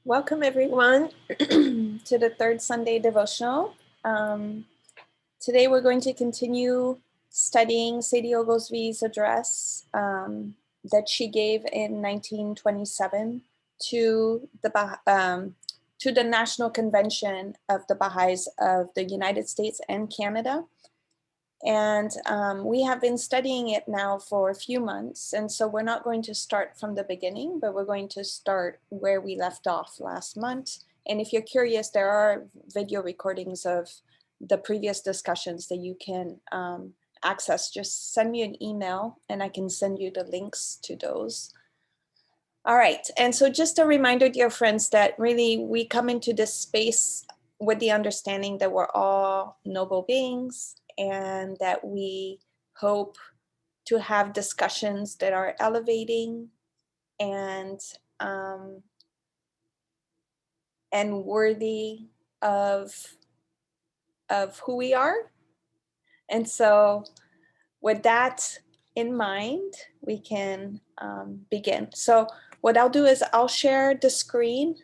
Welcome everyone to the third Sunday devotional. Today we're going to continue studying Sadie Oglesby's address that she gave in 1927 to the National Convention of the Baha'is of the United States and Canada. And we have been studying it now for a few months. And so we're not going to start from the beginning, but we're going to start where we left off last month. And if you're curious, there are video recordings of the previous discussions that you can access. Just send me an email and I can send you the links to those. All right. And so just a reminder, dear friends, that really we come into this space with the understanding that we're all noble beings, and that we hope to have discussions that are elevating and worthy of who we are. And so with that in mind, we can begin. So what I'll do is I'll share the screen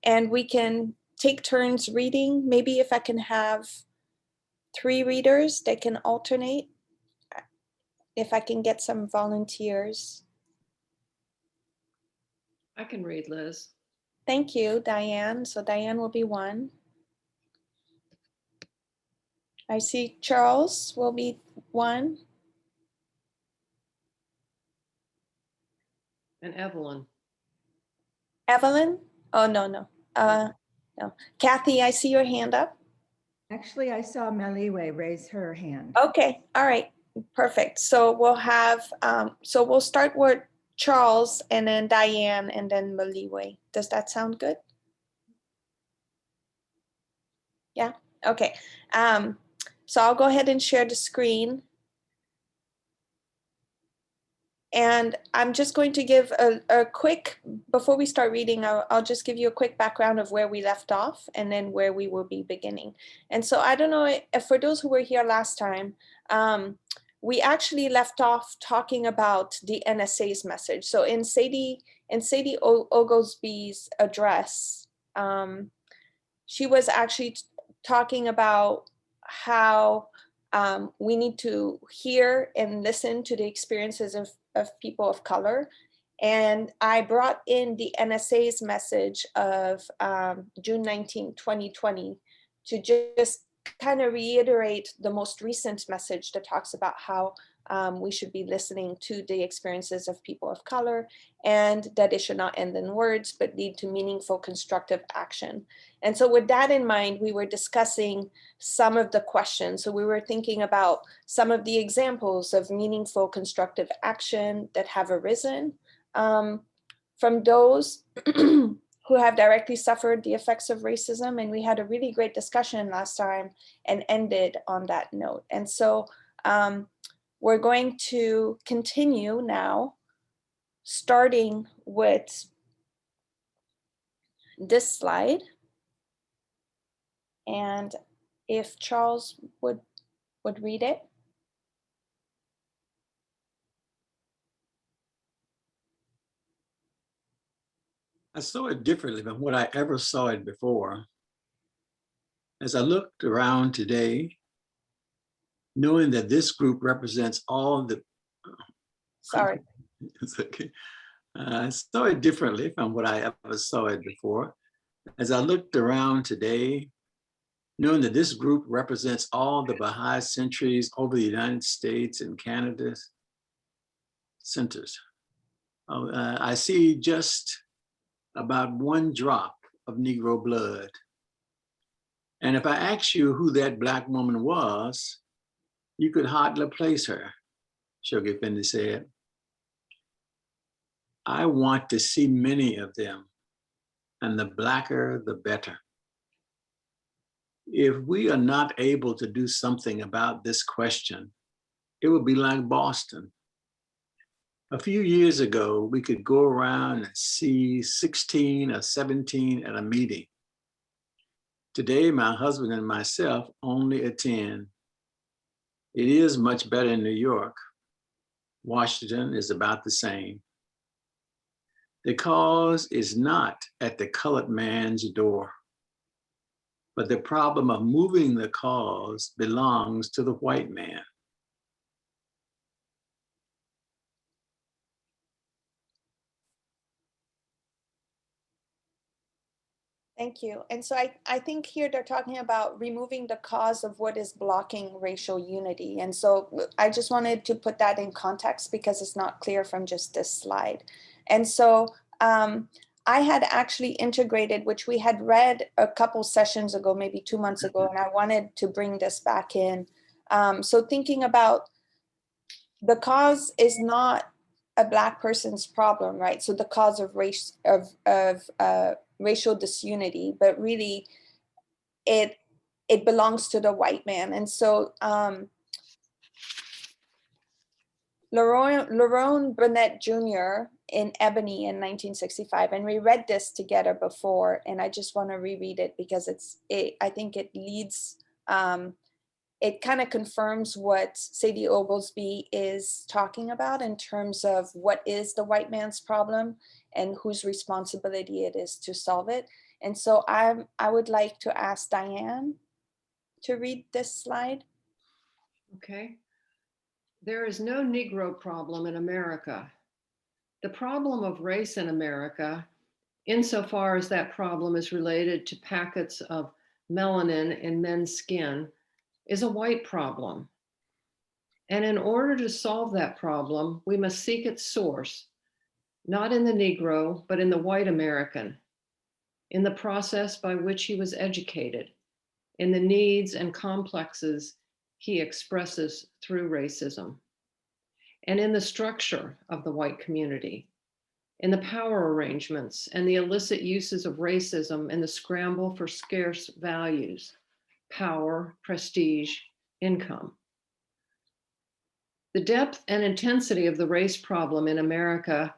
and we can take turns reading. Maybe if I can have 3 readers, they can alternate. If I can get some volunteers. I can read, Liz. Thank you, Diane. So Diane will be 1. I see Charles will be 1. And Evelyn. Evelyn? Oh, no. No. Kathy, I see your hand up. Actually, I saw Meliwe raise her hand. Okay, all right, perfect. So we'll have, so we'll start with Charles and then Diane and then Meliwe. Does that sound good? Yeah, okay. So I'll go ahead and share the screen. And I'm just going to give a quick, before we start reading, I'll just give you a quick background of where we left off and then where we will be beginning. And so I don't know if for those who were here last time, we actually left off talking about the NSA's message. So in Sadie Oglesby's address, she was actually talking about how we need to hear and listen to the experiences of people of color. And I brought in the NSA's message of June 19, 2020, to just kind of reiterate the most recent message that talks about how we should be listening to the experiences of people of color, and that it should not end in words, but lead to meaningful, constructive action. And so with that in mind, we were discussing some of the questions. So we were thinking about some of the examples of meaningful, constructive action that have arisen from those who have directly suffered the effects of racism. And we had a really great discussion last time and ended on that note. And so we're going to continue now, starting with this slide. And if Charles would read it. I saw it differently than what I ever saw it before. As I looked around today, knowing that this group represents all the... Sorry. It's okay. I saw it differently from what I ever saw it before. As I looked around today, knowing that this group represents all the Baha'i centuries over the United States and Canada's centers. I see just about 1 drop of Negro blood. And if I ask you who that Black woman was, you could hardly place her, Shoghi Effendi said. I want to see many of them, and the Blacker, the better. If we are not able to do something about this question, it would be like Boston. A few years ago, we could go around and see 16 or 17 at a meeting. Today, my husband and myself only attend. It is much better in New York. Washington is about the same. The cause is not at the colored man's door, but the problem of moving the cause belongs to the white man. Thank you. And so I think here they're talking about removing the cause of what is blocking racial unity. And so I just wanted to put that in context because it's not clear from just this slide. And so I had actually integrated, which we had read a couple sessions ago, maybe 2 months ago, and I wanted to bring this back in. So thinking about the cause is not a Black person's problem, right? So the cause of race, of racial disunity, but really it belongs to the white man. And so Lerone Burnett Jr. in Ebony in 1965, and we read this together before, and I just want to reread it because I think it leads, it kind of confirms what Sadie Oglesby is talking about in terms of what is the white man's problem and whose responsibility it is to solve it. And so I would like to ask Diane to read this slide. Okay. There is no Negro problem in America. The problem of race in America, insofar as that problem is related to packets of melanin in men's skin, is a white problem. And in order to solve that problem, we must seek its source, not in the Negro, but in the white American, in the process by which he was educated, in the needs and complexes he expresses through racism, and in the structure of the white community, in the power arrangements and the illicit uses of racism and the scramble for scarce values, power, prestige, income. The depth and intensity of the race problem in America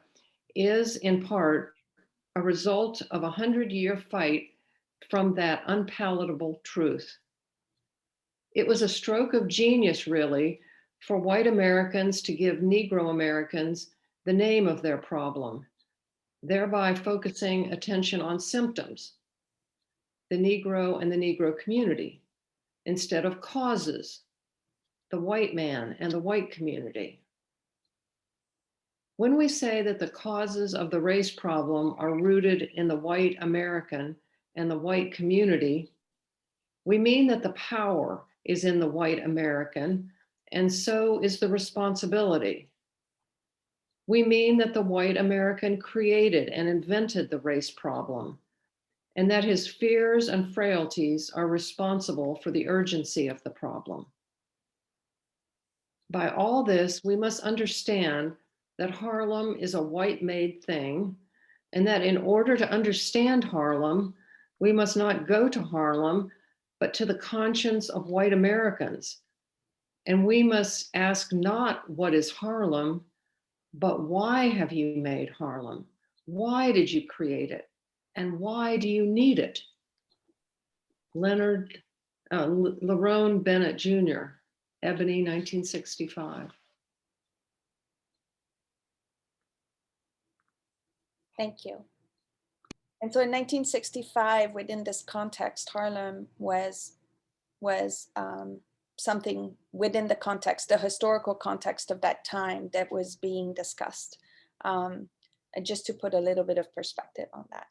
is in part a result of a 100-year fight from that unpalatable truth. It was a stroke of genius, really, for white Americans to give Negro Americans the name of their problem, thereby focusing attention on symptoms, the Negro and the Negro community, instead of causes, the white man and the white community. When we say that the causes of the race problem are rooted in the white American and the white community, we mean that the power is in the white American, and so is the responsibility. We mean that the white American created and invented the race problem, and that his fears and frailties are responsible for the urgency of the problem. By all this, we must understand that Harlem is a white-made thing, and that in order to understand Harlem, we must not go to Harlem, but to the conscience of white Americans. And we must ask not what is Harlem, but why have you made Harlem? Why did you create it? And why do you need it? Lerone Burnett Jr., Ebony, 1965. Thank you. And so in 1965, within this context, Harlem was something within the context, the historical context of that time that was being discussed. And just to put a little bit of perspective on that.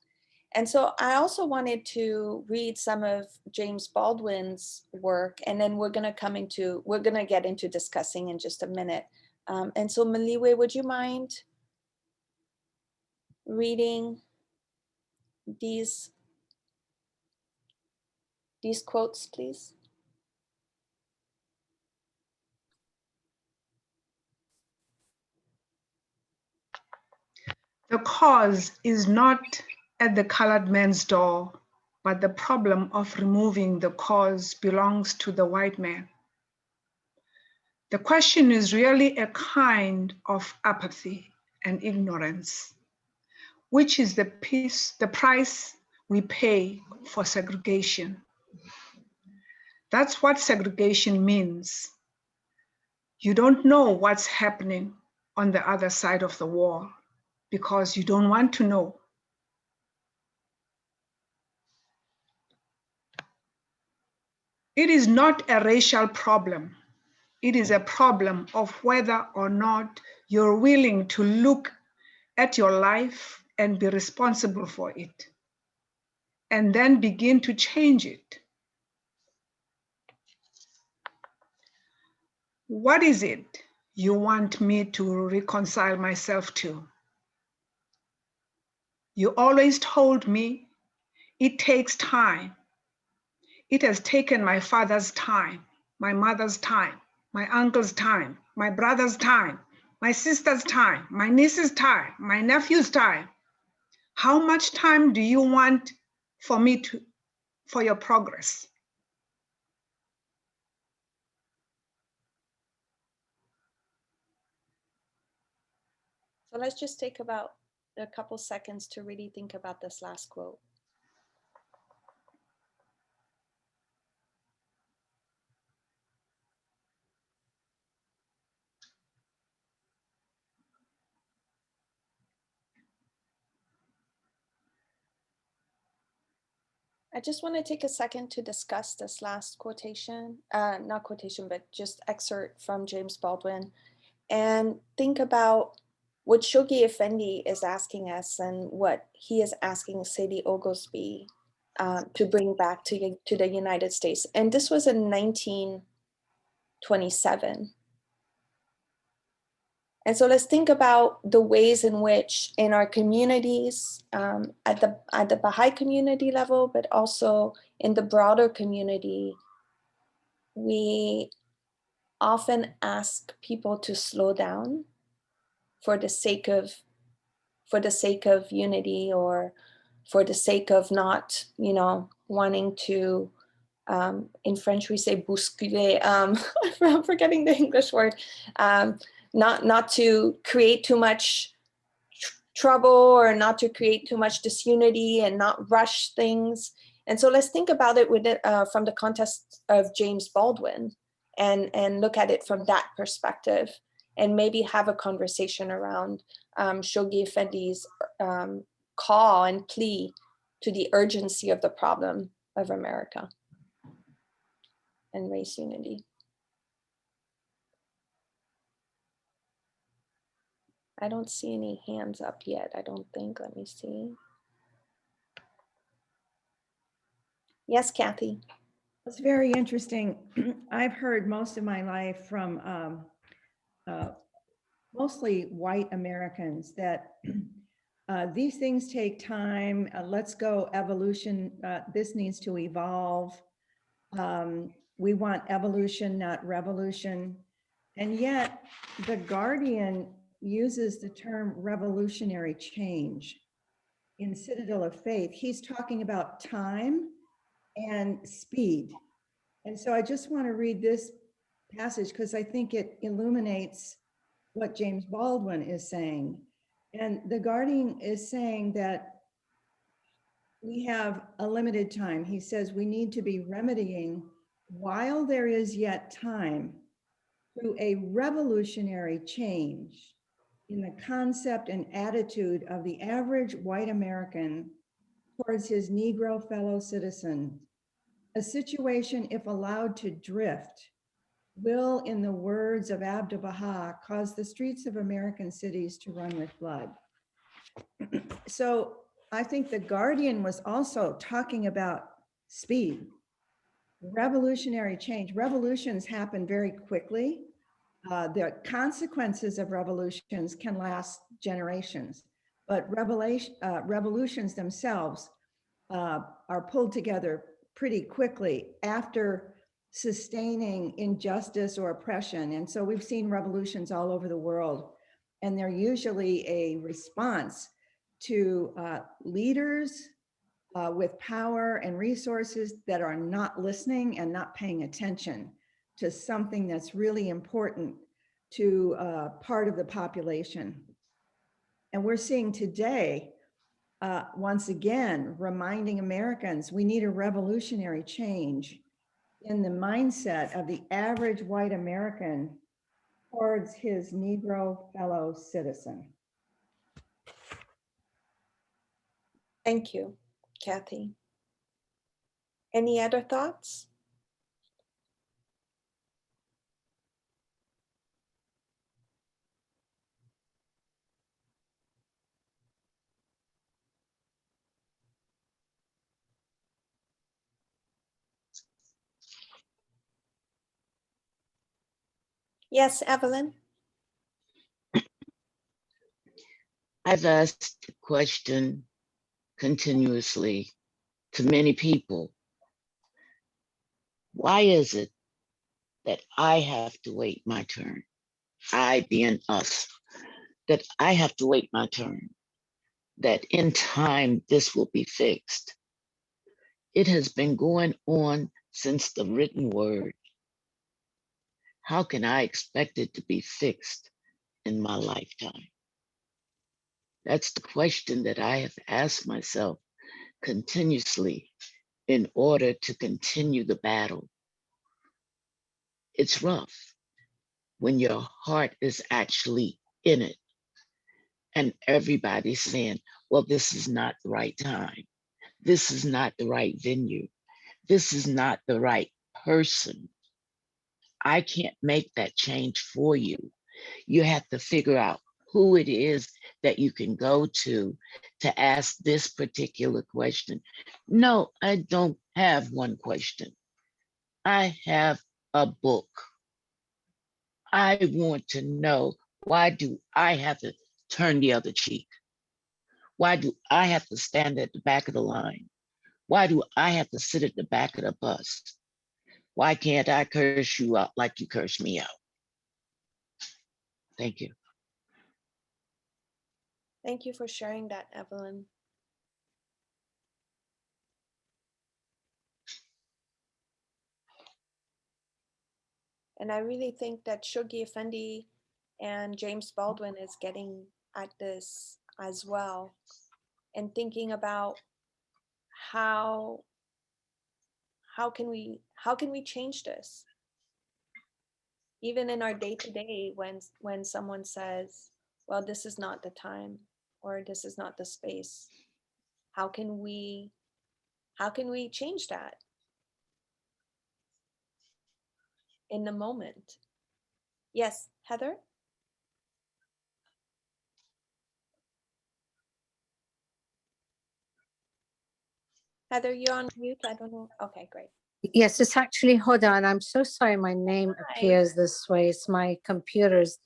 And so I also wanted to read some of James Baldwin's work, and then we're gonna get into discussing in just a minute. And so Maliwe, would you mind reading these quotes, please? The cause is not at the colored man's door, but the problem of removing the cause belongs to the white man. The question is really a kind of apathy and ignorance, which is the price we pay for segregation. That's what segregation means. You don't know what's happening on the other side of the wall. because you don't want to know. It is not a racial problem. It is a problem of whether or not you're willing to look at your life and be responsible for it, and then begin to change it. What is it you want me to reconcile myself to? You always told me it takes time. It has taken my father's time, my mother's time, my uncle's time, my brother's time, my sister's time, my niece's time, my nephew's time. How much time do you want for your progress? So let's just take about a couple seconds to really think about this last quote. I just want to take a second to discuss this last quotation, not quotation, but just excerpt from James Baldwin, and think about what Shoghi Effendi is asking us and what he is asking Sadie Oglesby to bring back to the United States. And this was in 1927. And so let's think about the ways in which in our communities, at the Baha'i community level, but also in the broader community, we often ask people to slow down for the sake of unity, or for the sake of not, wanting to, in French we say bousculer, I'm forgetting the English word, not to create too much trouble, or not to create too much disunity, and not rush things. And so let's think about it from the context of James Baldwin, and look at it from that perspective, and maybe have a conversation around Shoghi Effendi's call and plea to the urgency of the problem of America and race unity. I don't see any hands up yet, I don't think. Let me see. Yes, Kathy. It's very interesting. I've heard most of my life from mostly white Americans that these things take time. Let's go evolution. This needs to evolve. We want evolution, not revolution. And yet the Guardian uses the term revolutionary change in Citadel of Faith. He's talking about time and speed. And so I just want to read this passage because I think it illuminates what James Baldwin is saying. And the Guardian is saying that we have a limited time. He says we need to be remedying while there is yet time through a revolutionary change in the concept and attitude of the average white American towards his Negro fellow citizen. A situation, if allowed to drift, will, in the words of Abdu'l-Baha, cause the streets of American cities to run with blood. So I think the Guardian was also talking about speed, revolutionary change. Revolutions happen very quickly. The consequences of revolutions can last generations, but revolutions themselves are pulled together pretty quickly after sustaining injustice or oppression. And so we've seen revolutions all over the world, and they're usually a response to leaders with power and resources that are not listening and not paying attention to something that's really important to part of the population. And we're seeing today, once again, reminding Americans we need a revolutionary change in the mindset of the average white American towards his Negro fellow citizen. Thank you, Kathy. Any other thoughts? Yes, Evelyn? I've asked the question continuously to many people. Why is it that I have to wait my turn? I being us, that I have to wait my turn, that in time this will be fixed. It has been going on since the written word. How can I expect it to be fixed in my lifetime? That's the question that I have asked myself continuously in order to continue the battle. It's rough when your heart is actually in it and everybody's saying, well, this is not the right time. This is not the right venue. This is not the right person. I can't make that change for you. You have to figure out who it is that you can go to ask this particular question. No, I don't have one question. I have a book. I want to know, why do I have to turn the other cheek? Why do I have to stand at the back of the line? Why do I have to sit at the back of the bus? Why can't I curse you out like you curse me out? Thank you. Thank you for sharing that, Evelyn. And I really think that Shoghi Effendi and James Baldwin is getting at this as well, and thinking about how can we change this, even in our day-to-day, when someone says, well, this is not the time, or this is not the space. How can we change that in the moment? Yes, Heather? Heather, you're on mute. I don't know. Okay, great. Yes, it's actually Hoda, and I'm so sorry my name appears this way. It's my computer's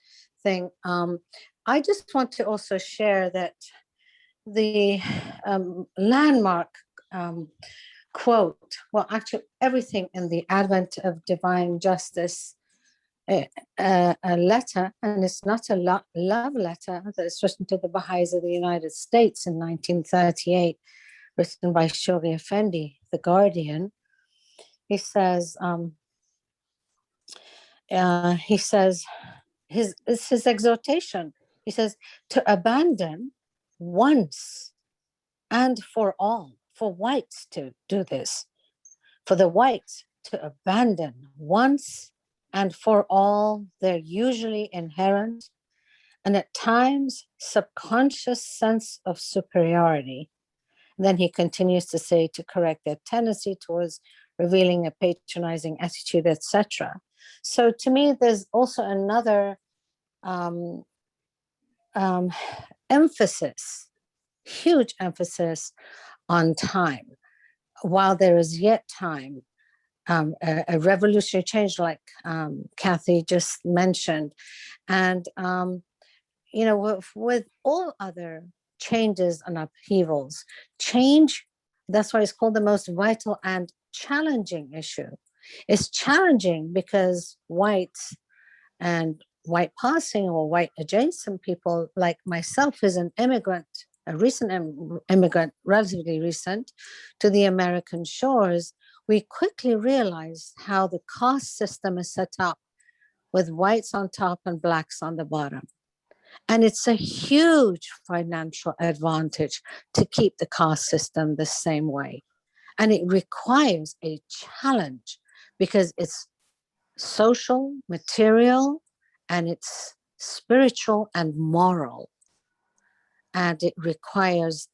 thing. I just want to also share that the landmark quote, well, actually everything in the Advent of Divine Justice, a letter, and it's not a love letter that's written to the Baha'is of the United States in 1938, written by Shoghi Effendi, the Guardian. He says, it's his exhortation. He says to abandon once and for all, for whites to do this, for the whites to abandon once and for all their usually inherent and at times subconscious sense of superiority. And then he continues to say to correct their tendency towards revealing a patronizing attitude, etc. So to me, there's also another emphasis, huge emphasis on time. While there is yet time, a revolutionary change like Kathy just mentioned. And, you know, with all other changes and upheavals, change, that's why it's called the most vital and challenging issue. It's challenging because whites and white passing or white adjacent people like myself as an immigrant, a recent immigrant, relatively recent, to the American shores, we quickly realized how the caste system is set up with whites on top and blacks on the bottom. And it's a huge financial advantage to keep the caste system the same way. And it requires a challenge because it's social, material, and it's spiritual and moral. And it requires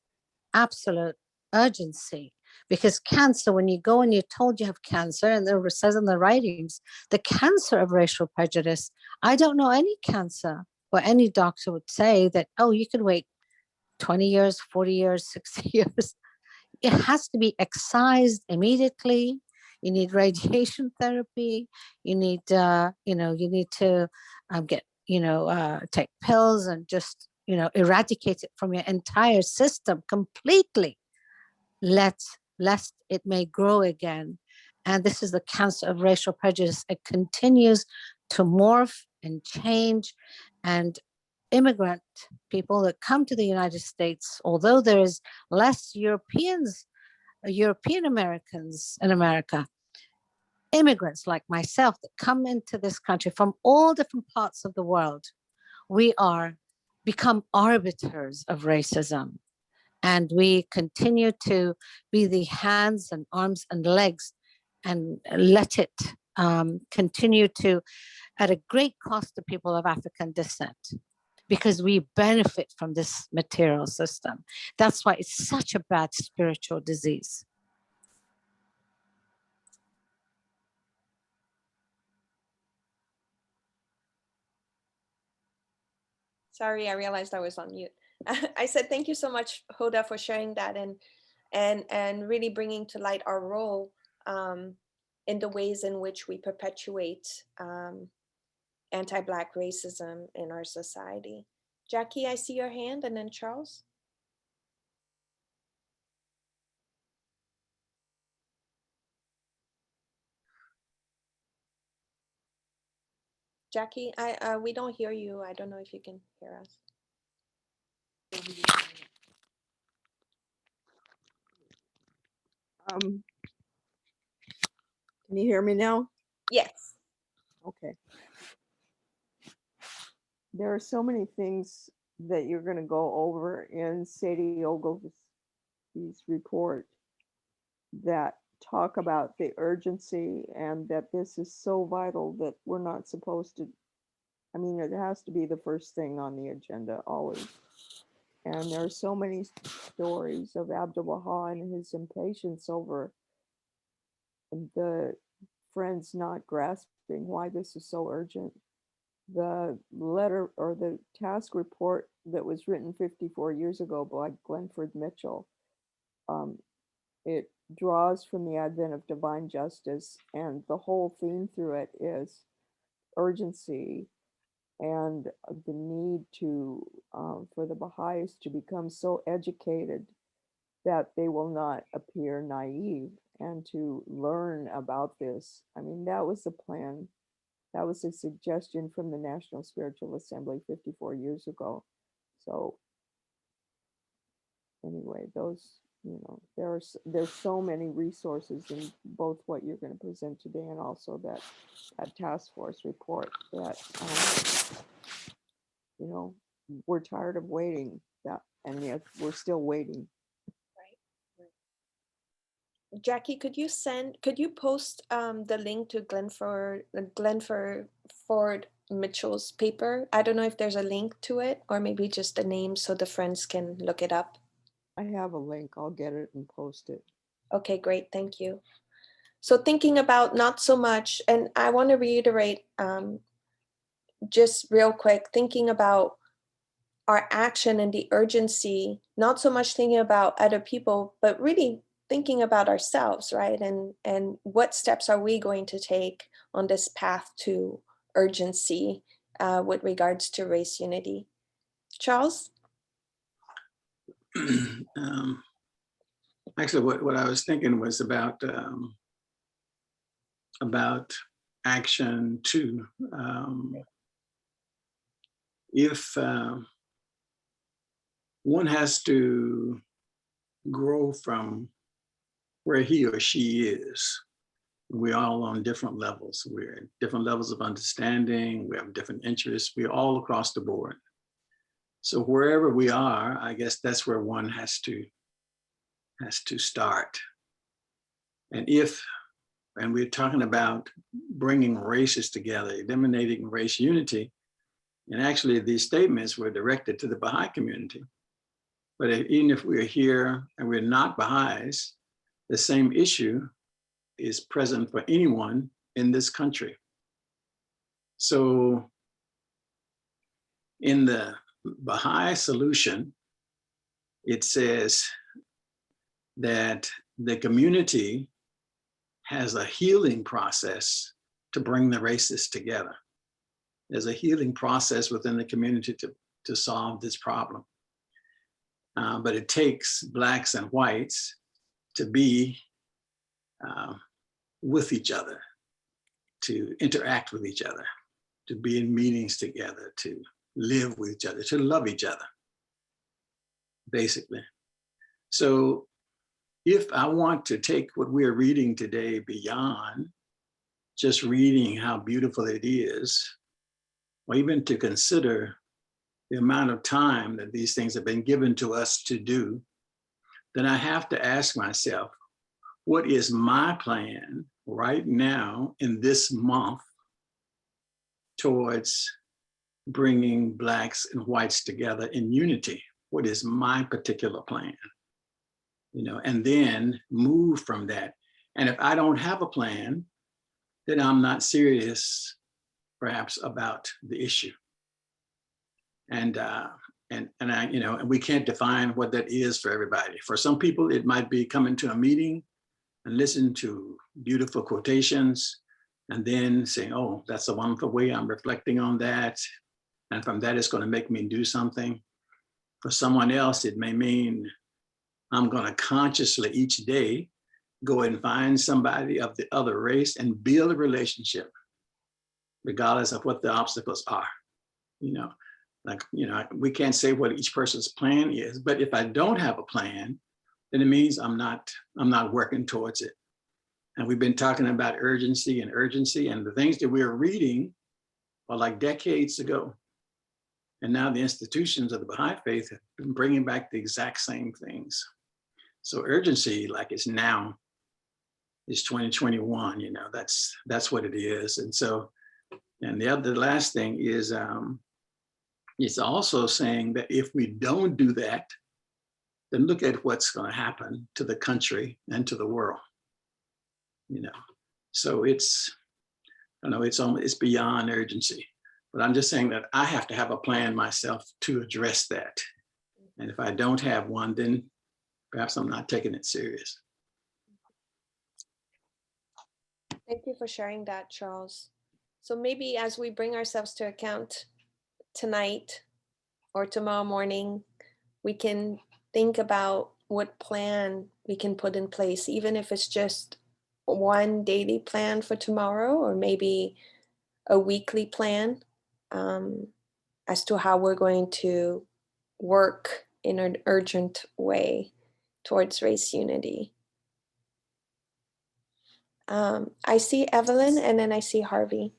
absolute urgency, because cancer, when you go and you're told you have cancer, and it says in the writings, the cancer of racial prejudice, I don't know any cancer where any doctor would say that, oh, you could wait 20 years, 40 years, 60 years. It has to be excised immediately. You need radiation therapy. You need, you need to get, take pills and just, eradicate it from your entire system completely, lest it may grow again. And this is the cancer of racial prejudice. It continues to morph and change. And immigrant people that come to the United States, although there is less European Americans in America, immigrants like myself that come into this country from all different parts of the world, we are become arbiters of racism. And we continue to be the hands and arms and legs, and let it continue to, at a great cost to people of African descent, because we benefit from this material system. That's why it's such a bad spiritual disease. Sorry, I realized I was on mute. I said thank you so much, Hoda, for sharing that and really bringing to light our role in the ways in which we perpetuate anti-Black racism in our society. Jackie, I see your hand, and then Charles. Jackie, we don't hear you. I don't know if you can hear us. Can you hear me now? Yes. Okay. There are so many things that you're going to go over in Sadie Oglesby's report that talk about the urgency, and that this is so vital that we're not supposed to, I mean, it has to be the first thing on the agenda always. And there are so many stories of Abdu'l-Baha and his impatience over the friends not grasping why this is so urgent. The letter or the task report that was written 54 years ago by Glenford Mitchell, it draws from the advent of divine justice, and the whole theme through it is urgency and the need to for the Baha'is to become so educated that they will not appear naive, and to learn about this. I mean, that was the plan. That was a suggestion from the National Spiritual Assembly 54 years ago. So anyway, those, there's so many resources in both what you're going to present today and also that task force report that, we're tired of waiting, and yet we're still waiting. Jackie, could you post the link to Glenford Mitchell's paper? I don't know if there's a link to it, or maybe just the name so the friends can look it up. I have a link. I'll get it and post it. Okay, great. Thank you. So thinking about not so much, and I want to reiterate just real quick, thinking about our action and the urgency, not so much thinking about other people, but really thinking about ourselves, right? And what steps are we going to take on this path to urgency with regards to race unity? Charles? Actually, what I was thinking was about action too. If one has to grow from where he or she is, we're all on different levels. We're at different levels of understanding. We have different interests. We're all across the board. So wherever we are, I guess that's where one has to start. And we're talking about bringing races together, eliminating race unity. And actually these statements were directed to the Baha'i community. But even if we're here and we're not Baha'is, the same issue is present for anyone in this country. So in the Baha'i solution, it says that the community has a healing process to bring the races together. There's a healing process within the community to solve this problem. But it takes Blacks and whites to be with each other, to interact with each other, to be in meetings together, to live with each other, to love each other, basically. So if I want to take what we're reading today beyond just reading how beautiful it is, or even to consider the amount of time that these things have been given to us to do, then I have to ask myself, what is my plan right now in this month towards bringing Blacks and whites together in unity? What is my particular plan? You know, and then move from that. And if I don't have a plan, then I'm not serious, perhaps, about the issue. And I, you know, and we can't define what that is for everybody. For some people, it might be coming to a meeting and listen to beautiful quotations, and then saying, "Oh, that's a wonderful way. I'm reflecting on that, and from that, it's going to make me do something." For someone else, it may mean I'm going to consciously each day go and find somebody of the other race and build a relationship, regardless of what the obstacles are. You know, like, you know, we can't say what each person's plan is, but if I don't have a plan, then it means I'm not working towards it. And we've been talking about urgency, and the things that we're reading are like decades ago. And now the institutions of the Baha'i faith have been bringing back the exact same things. So urgency, like it's now, is 2021, you know, that's what it is. And so, and the last thing is, it's also saying that if we don't do that, then look at what's going to happen to the country and to the world, you know. So it's, I know it's beyond urgency, but I'm just saying that I have to have a plan myself to address that. And if I don't have one, then perhaps I'm not taking it serious. Thank you for sharing that, Charles. So maybe as we bring ourselves to account tonight or tomorrow morning, we can think about what plan we can put in place, even if it's just one daily plan for tomorrow, or maybe a weekly plan, as to how we're going to work in an urgent way towards race unity. I see Evelyn, and then I see Harvey.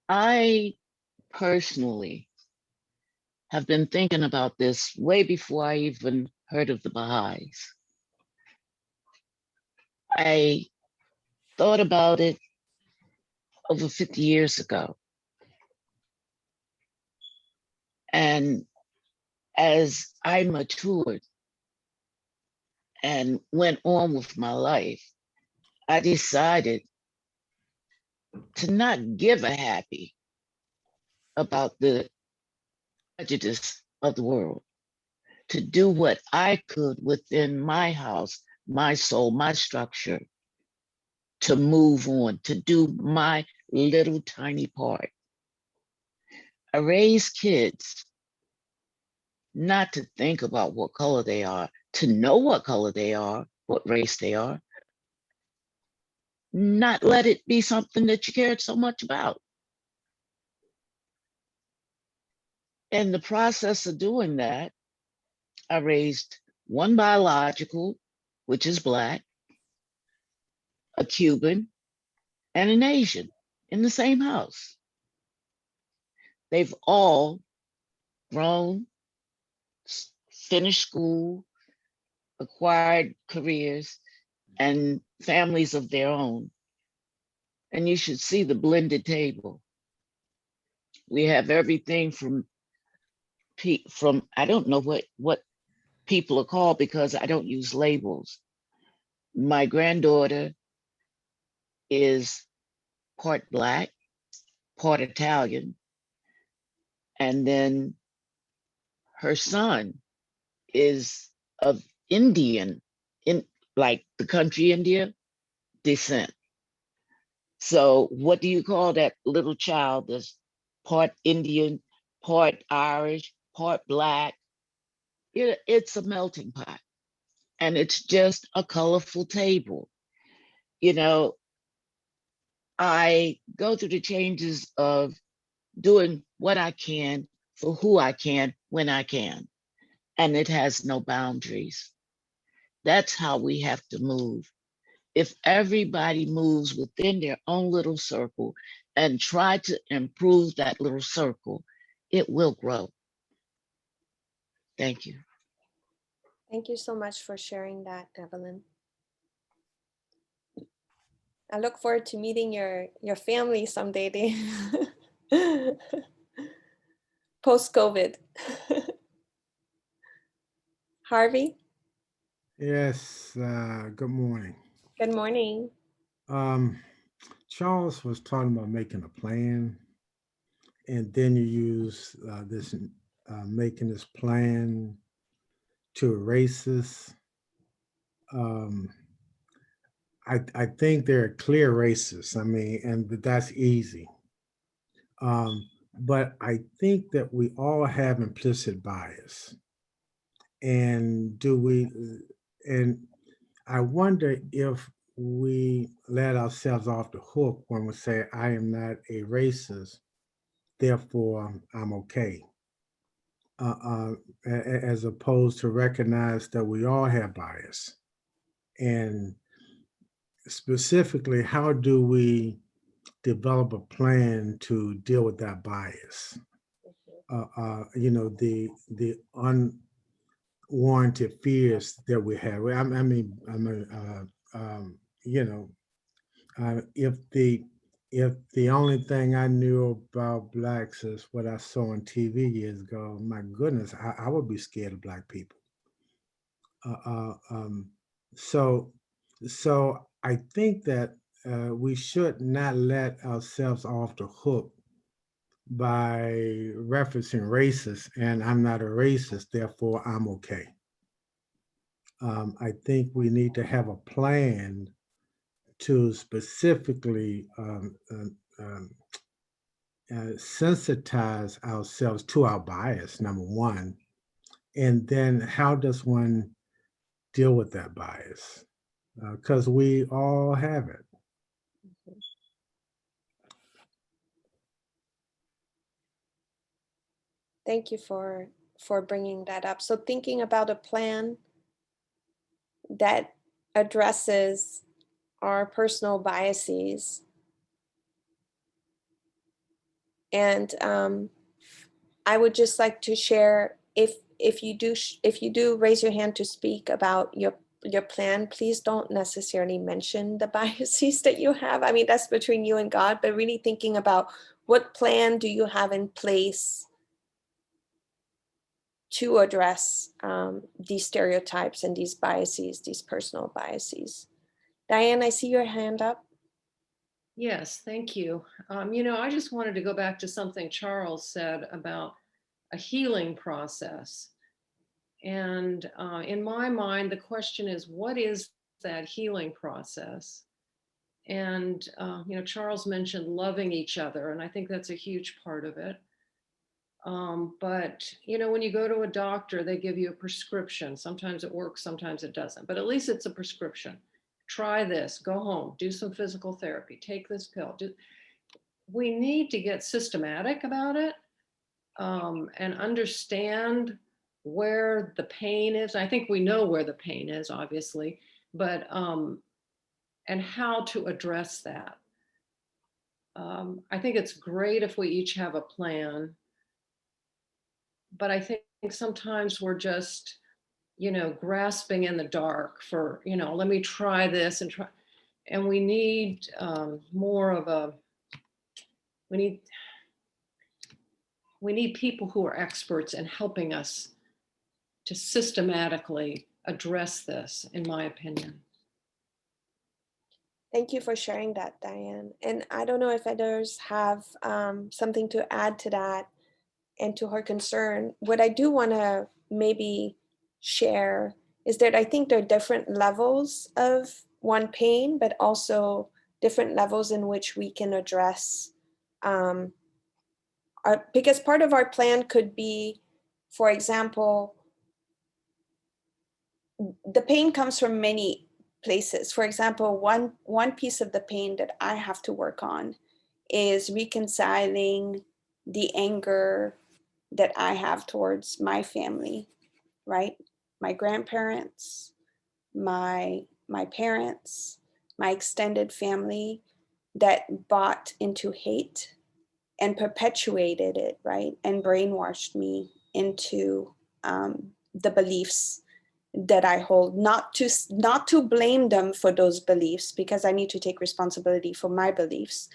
I personally have been thinking about this way before I even heard of the Baha'is. I thought about it over 50 years ago. And as I matured and went on with my life, I decided to not give a happy about the prejudice of the world, to do what I could within my house, my soul, my structure, to move on, to do my little tiny part. I raise kids not to think about what color they are, to know what color they are, what race they are, not let it be something that you cared so much about. In the process of doing that, I raised one biological, which is Black, a Cuban, and an Asian in the same house. They've all grown, finished school, acquired careers, and families of their own. And you should see the blended table. We have everything from I don't know what people are called because I don't use labels. My granddaughter is part Black, part Italian, and then her son is of Indian, in like the country India descent. So what do you call that little child that's part Indian, part Irish, part Black? It's a melting pot, and it's just a colorful table. You know, I go through the changes of doing what I can for who I can when I can, and it has no boundaries. That's how we have to move. If everybody moves within their own little circle and try to improve that little circle, it will grow. Thank you. Thank you so much for sharing that, Evelyn. I look forward to meeting your family someday, post-COVID. Harvey, Yes, good morning. good morning. Um, Charles was talking about making a plan, and then you use this making this plan to erase this. Um, I think there are clear races. I mean, and that's easy. But I think that we all have implicit bias, and do we? And I wonder if we let ourselves off the hook when we say, I am not a racist, therefore I'm okay. As opposed to recognize that we all have bias. And specifically, how do we develop a plan to deal with that bias? The unwarranted fears that we have. You know, if the only thing I knew about blacks is what I saw on TV years ago, my goodness, I would be scared of black people. Uh, uh, um, so, so I think that we should not let ourselves off the hook by referencing racist, and I'm not a racist, therefore I'm okay. I think we need to have a plan to specifically sensitize ourselves to our bias, number one, and then how does one deal with that bias? Because we all have it. Thank you for bringing that up. So thinking about a plan that addresses our personal biases, and I would just like to share, if you do raise your hand to speak about your plan, please don't necessarily mention the biases that you have. I mean, that's between you and God, but really thinking about what plan do you have in place to address these stereotypes and these biases, these personal biases. Diane, I see your hand up. Yes, thank you. I just wanted to go back to something Charles said about a healing process. And in my mind, the question is, what is that healing process? And, Charles mentioned loving each other, and I think that's a huge part of it. But, when you go to a doctor, they give you a prescription. Sometimes it works, sometimes it doesn't, but at least it's a prescription. Try this, go home, do some physical therapy, take this pill. We need to get systematic about it and understand where the pain is. I think we know where the pain is, obviously, but and how to address that. I think it's great if we each have a plan, but I think sometimes we're just, grasping in the dark for, let me try this and try. And we need more of we need We need people who are experts in helping us to systematically address this, in my opinion. Thank you for sharing that, Diane. And I don't know if others have something to add to that and to her concern. What I do want to maybe share is that I think there are different levels of one pain, but also different levels in which we can address because part of our plan could be, for example, the pain comes from many places. For example, one piece of the pain that I have to work on is reconciling the anger that I have towards my family, right? My grandparents, my parents, my extended family that bought into hate and perpetuated it, right? And brainwashed me into the beliefs that I hold, not to blame them for those beliefs, because I need to take responsibility for my beliefs,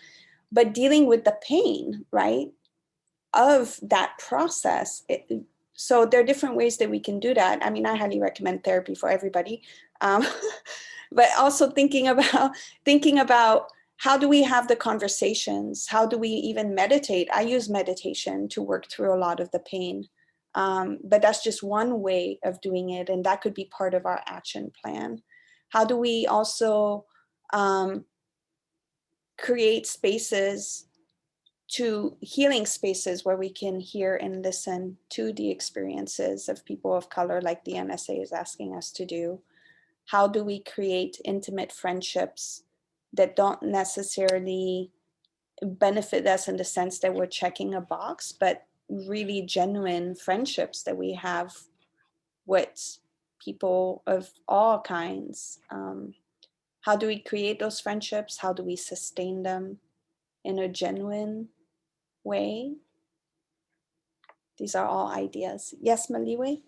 but dealing with the pain, right, of that process. So there are different ways that we can do that. I mean, I highly recommend therapy for everybody, but also thinking about how do we have the conversations? How do we even meditate? I use meditation to work through a lot of the pain. But that's just one way of doing it. And that could be part of our action plan. How do we also create spaces, healing spaces, where we can hear and listen to the experiences of people of color, like the NSA is asking us to do? How do we create intimate friendships that don't necessarily benefit us in the sense that we're checking a box, but really genuine friendships that we have with people of all kinds? How do we create those friendships? How do we sustain them in a genuine way? These are all ideas. Yes, Maliwe?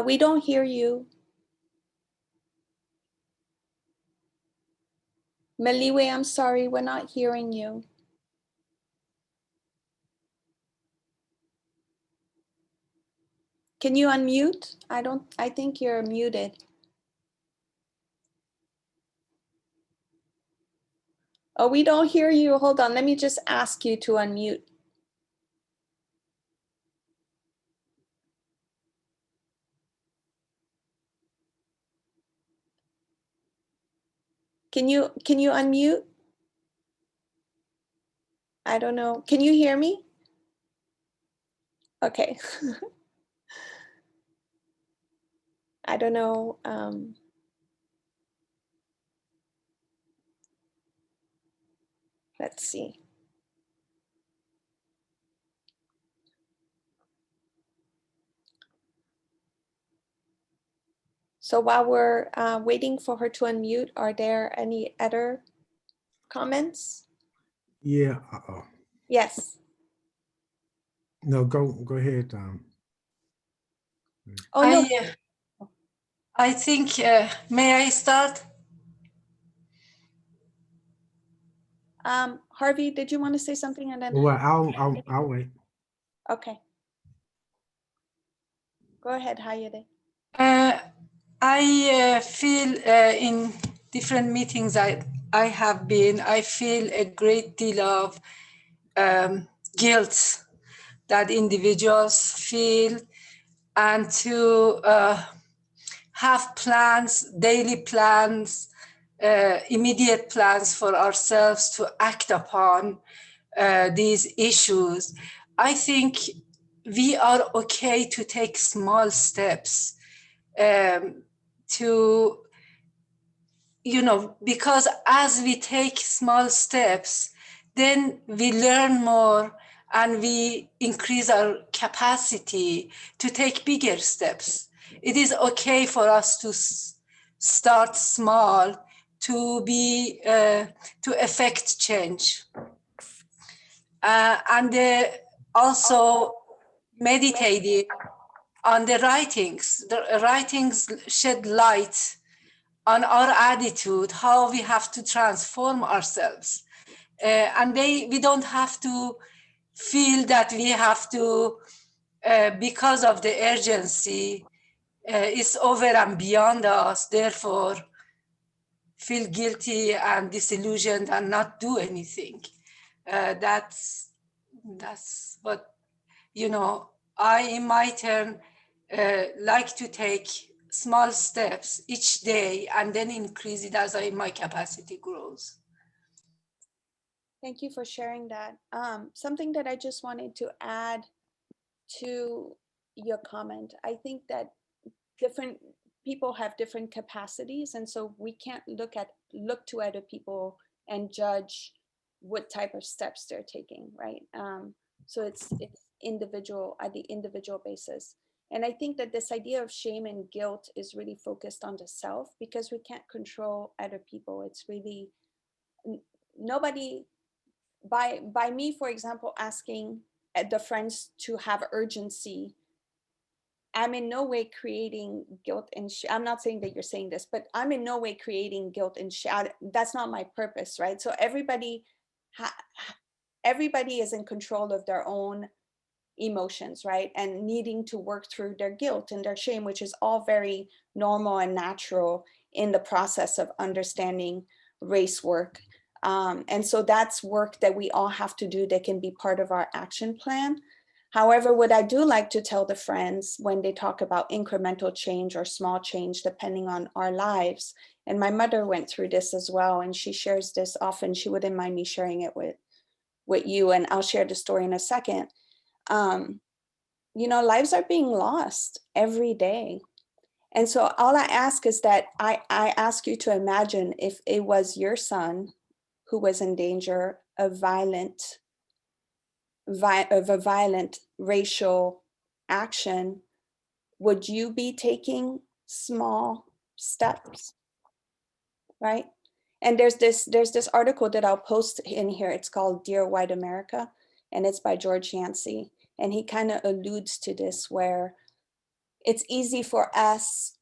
We don't hear you. Maliwe, I'm sorry, we're not hearing you. Can you unmute? I think you're muted. Oh, we don't hear you. Hold on, let me just ask you to unmute. Can you unmute? I don't know. Can you hear me? Okay. I don't know. Let's see. So while we're waiting for her to unmute, are there any other comments? Yeah. Yes. No, go ahead. Oh, no. I think, may I start? Harvey, did you want to say something? And then Well, I'll wait. okay. Go ahead, Hayede. I feel in different meetings I have been, I feel a great deal of guilt that individuals feel, and to have plans, daily plans, immediate plans for ourselves to act upon these issues. I think we are okay to take small steps to, because as we take small steps, then we learn more and we increase our capacity to take bigger steps. It is okay for us to start small, to affect change. And also, meditating on the writings. The writings shed light on our attitude, how we have to transform ourselves. And we don't have to feel that we have to, because of the urgency, it's over and beyond us, therefore feel guilty and disillusioned and not do anything. That's what, I in my turn like to take small steps each day and then increase it as my capacity grows. Thank you for sharing that. Something that I just wanted to add to your comment. I think that different people have different capacities, and so we can't look to other people and judge what type of steps they're taking, right? So it's individual at the individual basis. And I think that this idea of shame and guilt is really focused on the self, because we can't control other people. It's really nobody. By me, for example, asking the friends to have urgency, I'm in no way creating guilt and I'm not saying that you're saying this, but I'm in no way creating guilt and that's not my purpose, right? So everybody is in control of their own emotions, right? And needing to work through their guilt and their shame, which is all very normal and natural in the process of understanding race work. And so that's work that we all have to do that can be part of our action plan. However, what I do like to tell the friends when they talk about incremental change or small change, depending on our lives, and my mother went through this as well, and she shares this often. She wouldn't mind me sharing it with you, and I'll share the story in a second. Lives are being lost every day. And so all I ask is that I ask you to imagine if it was your son who was in danger of a violent racial action, would you be taking small steps, right? And there's this article that I'll post in here. It's called Dear White America, and it's by George Yancey. And he kind of alludes to this, where it's easy for us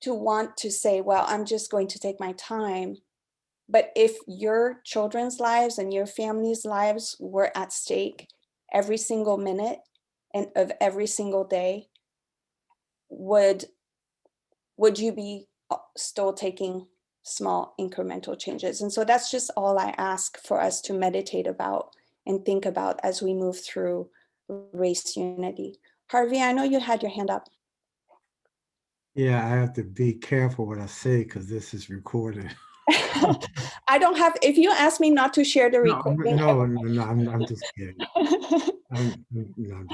to want to say, well, I'm just going to take my time. But if your children's lives and your family's lives were at stake every single minute and of every single day, would you be still taking small incremental changes? And so that's just all I ask for us to meditate about and think about as we move through race unity. Harvey, I know you had your hand up. Yeah, I have to be careful what I say because this is recorded. I don't have, if you ask me not to share the recording. No, I'm just kidding. I'm just kidding.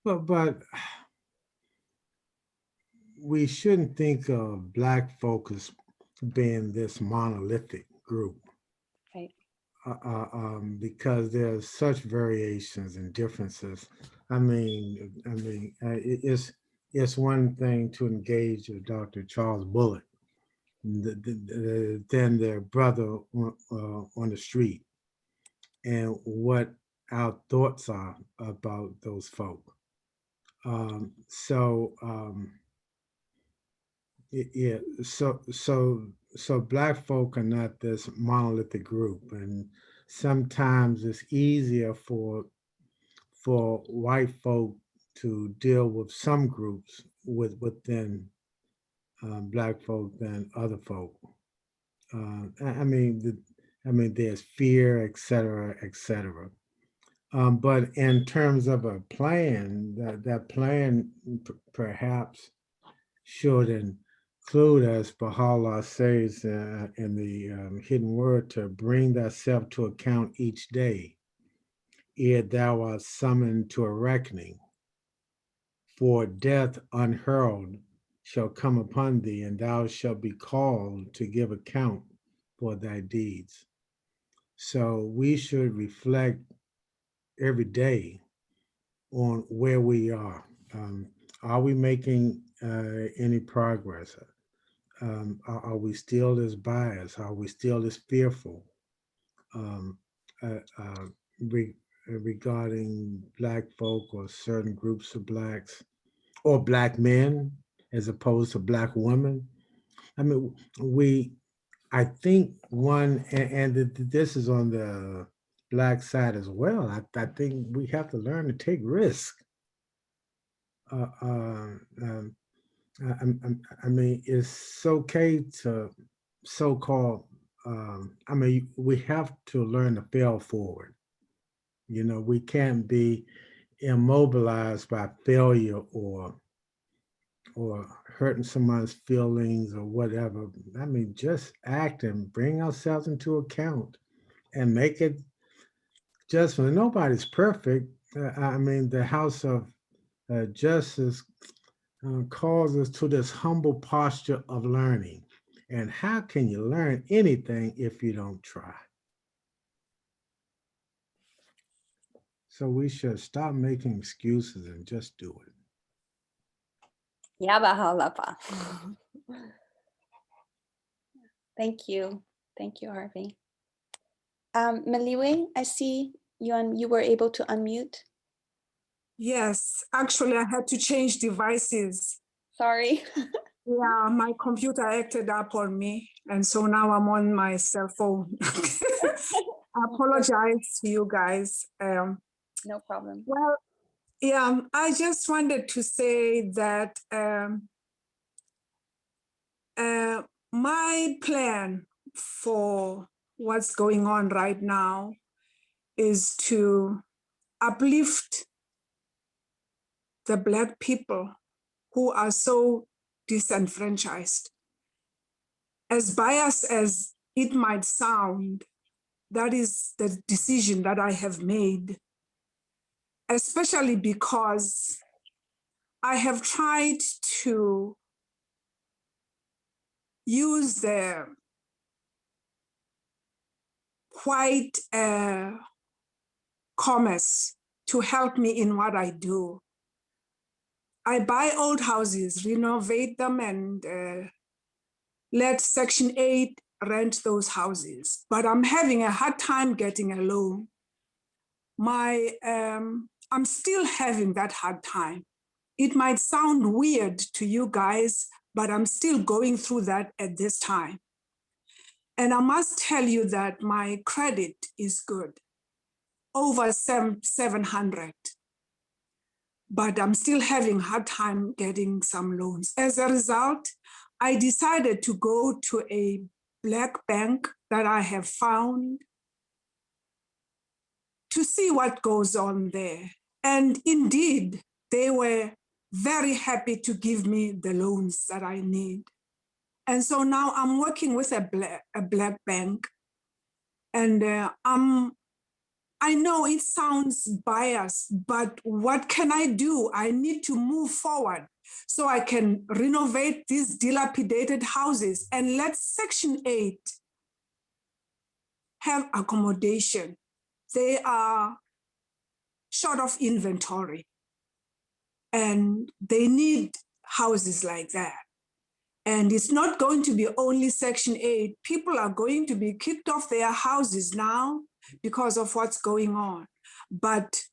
But we shouldn't think of Black folk as being this monolithic group. Right. Because there's such variations and differences. It's one thing to engage with Dr. Charles Bullock than their brother on the street, and what our thoughts are about those folk. So Black folk are not this monolithic group, and sometimes it's easier for white folk to deal with some groups within Black folk than other folk. There's fear, et cetera. But in terms of a plan, that plan perhaps should include, as Baha'u'llah says in the hidden word, to bring thyself to account each day, ere thou art summoned to a reckoning. For death unheralded shall come upon thee, and thou shalt be called to give account for thy deeds. So we should reflect every day on where we are. Are we making any progress? Are we still as biased? Are we still as fearful? regarding Black folk or certain groups of Blacks or Black men as opposed to Black women. I mean, I think this is on the Black side as well. I think we have to learn to take risks. I mean, it's okay to so-called, I mean, we have to learn to fail forward. You know, we can't be immobilized by failure or hurting someone's feelings or whatever. I mean, just act and bring ourselves into account and make it just when nobody's perfect. I mean, the House of Justice calls us to this humble posture of learning. And how can you learn anything if you don't try? So we should stop making excuses and just do it. Ya bahala pa. Thank you. Thank you, Harvey. Meliwe, I see you and you were able to unmute. Yes, actually, I had to change devices. Sorry. Yeah, my computer acted up on me. And so now I'm on my cell phone. I apologize to you guys. No problem. Well, yeah, I just wanted to say that my plan for what's going on right now is to uplift the Black people who are so disenfranchised. As biased as it might sound, that is the decision that I have made, especially because I have tried to use the white commerce to help me in what I do. I buy old houses, renovate them, and let Section 8 rent those houses. But I'm having a hard time getting a loan. I'm still having that hard time. It might sound weird to you guys, but I'm still going through that at this time. And I must tell you that my credit is good, over 700. But I'm still having a hard time getting some loans. As a result, I decided to go to a Black bank that I have found to see what goes on there. And indeed, they were very happy to give me the loans that I need. And so now I'm working with a Black bank. And I know it sounds biased, but what can I do? I need to move forward so I can renovate these dilapidated houses and let Section 8 have accommodation. They are short of inventory and they need houses like that. And it's not going to be only Section 8. People are going to be kicked off their houses now because of what's going on. But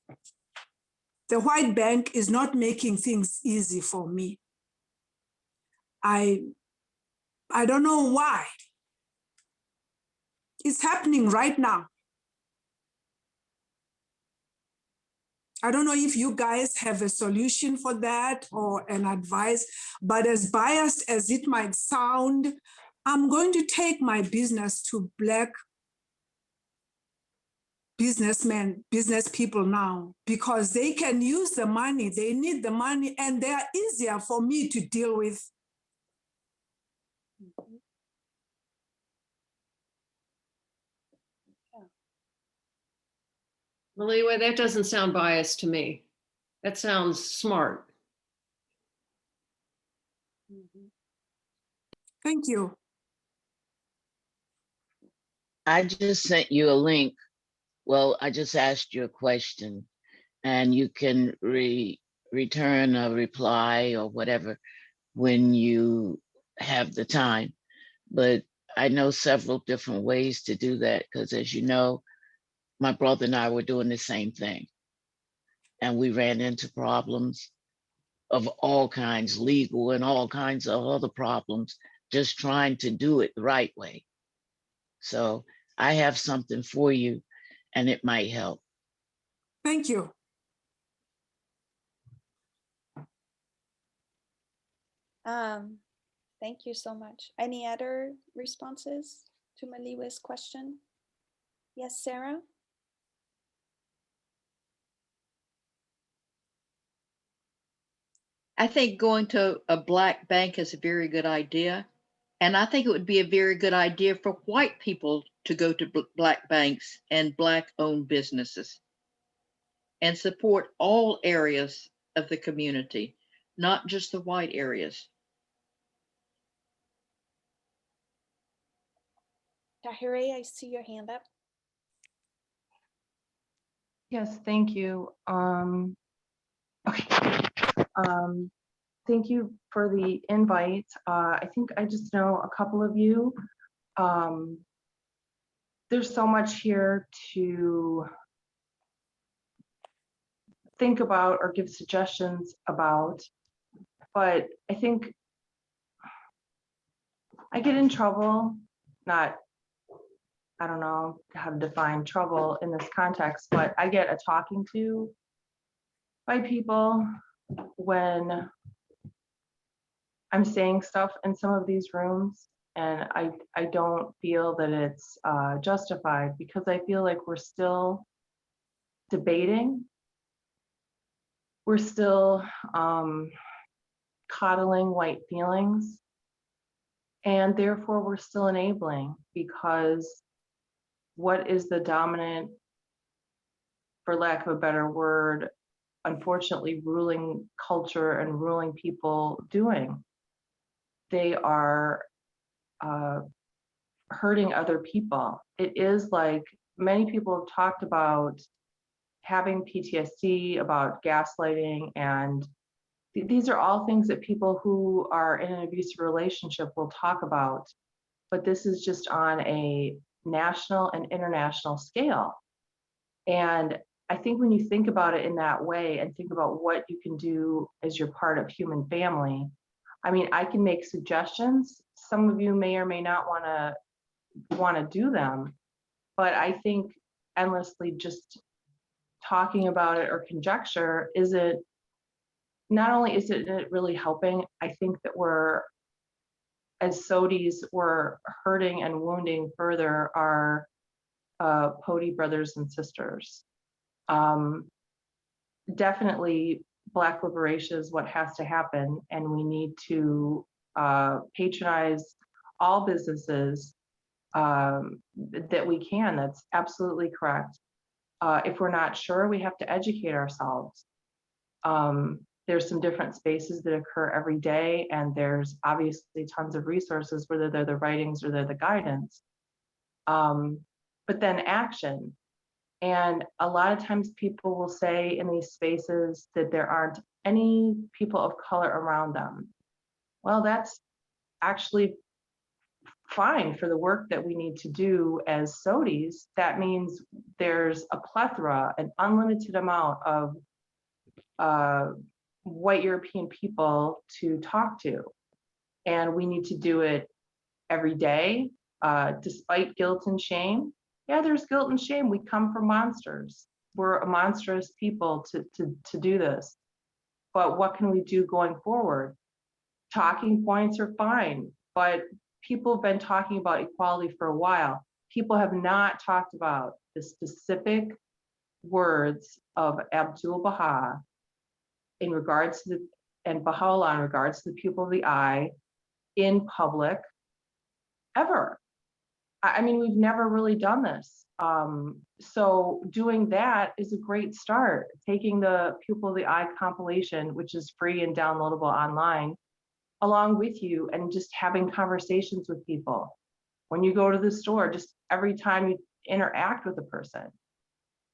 the white bank is not making things easy for me. I don't know why. It's happening right now. I don't know if you guys have a solution for that or an advice, but as biased as it might sound, I'm going to take my business to Black businessmen, business people now, because they can use the money, they need the money, and they are easier for me to deal with. Maliwa, that doesn't sound biased to me. That sounds smart. Thank you. I just sent you a link. Well, I just asked you a question and you can return a reply or whatever when you have the time. But I know several different ways to do that because, as you know, my brother and I were doing the same thing. And we ran into problems of all kinds, legal and all kinds of other problems, just trying to do it the right way. So I have something for you and it might help. Thank you. Thank you so much. Any other responses to Maliwa's question? Yes, Sarah? I think going to a Black bank is a very good idea. And I think it would be a very good idea for white people to go to Black banks and Black-owned businesses and support all areas of the community, not just the white areas. Tahire, I see your hand up. Yes, thank you. Okay. Thank you for the invite. I think I just know a couple of you. There's so much here to think about or give suggestions about, but I think I get in trouble, I don't know how to define trouble in this context, but I get a talking to by people when I'm saying stuff in some of these rooms, and I don't feel that it's justified, because I feel like we're still debating. We're still coddling white feelings, and therefore we're still enabling, because what is the dominant, for lack of a better word, unfortunately ruling culture and ruling people doing? They are hurting other people. It is like, many people have talked about having PTSD, about gaslighting, and these are all things that people who are in an abusive relationship will talk about. But this is just on a national and international scale. And I think when you think about it in that way and think about what you can do as you're part of human family, I mean, I can make suggestions. Some of you may or may not want to do them, but I think endlessly just talking about it or conjecture isn't, not only is it really helping, I think that we're, as Sodis, we're hurting and wounding further our Poti brothers and sisters. Definitely Black liberation is what has to happen, and we need to patronize all businesses that we can. That's absolutely correct. If we're not sure, we have to educate ourselves. There's some different spaces that occur every day, and there's obviously tons of resources, whether they're the writings or they're the guidance. But then action. And a lot of times people will say in these spaces that there aren't any people of color around them. Well, that's actually fine for the work that we need to do as Sodis. That means there's a plethora, an unlimited amount of white European people to talk to. And we need to do it every day, despite guilt and shame. Yeah, there's guilt and shame. We come from monsters. We're a monstrous people to do this. But what can we do going forward? Talking points are fine, but people have been talking about equality for a while. People have not talked about the specific words of Abdu'l-Baha in regards to and Baha'u'llah in regards to the pupil of the eye in public ever. I mean, we've never really done this. So doing that is a great start. Taking the pupil of the eye compilation, which is free and downloadable online, along with you, and just having conversations with people. When you go to the store, just every time you interact with a person, and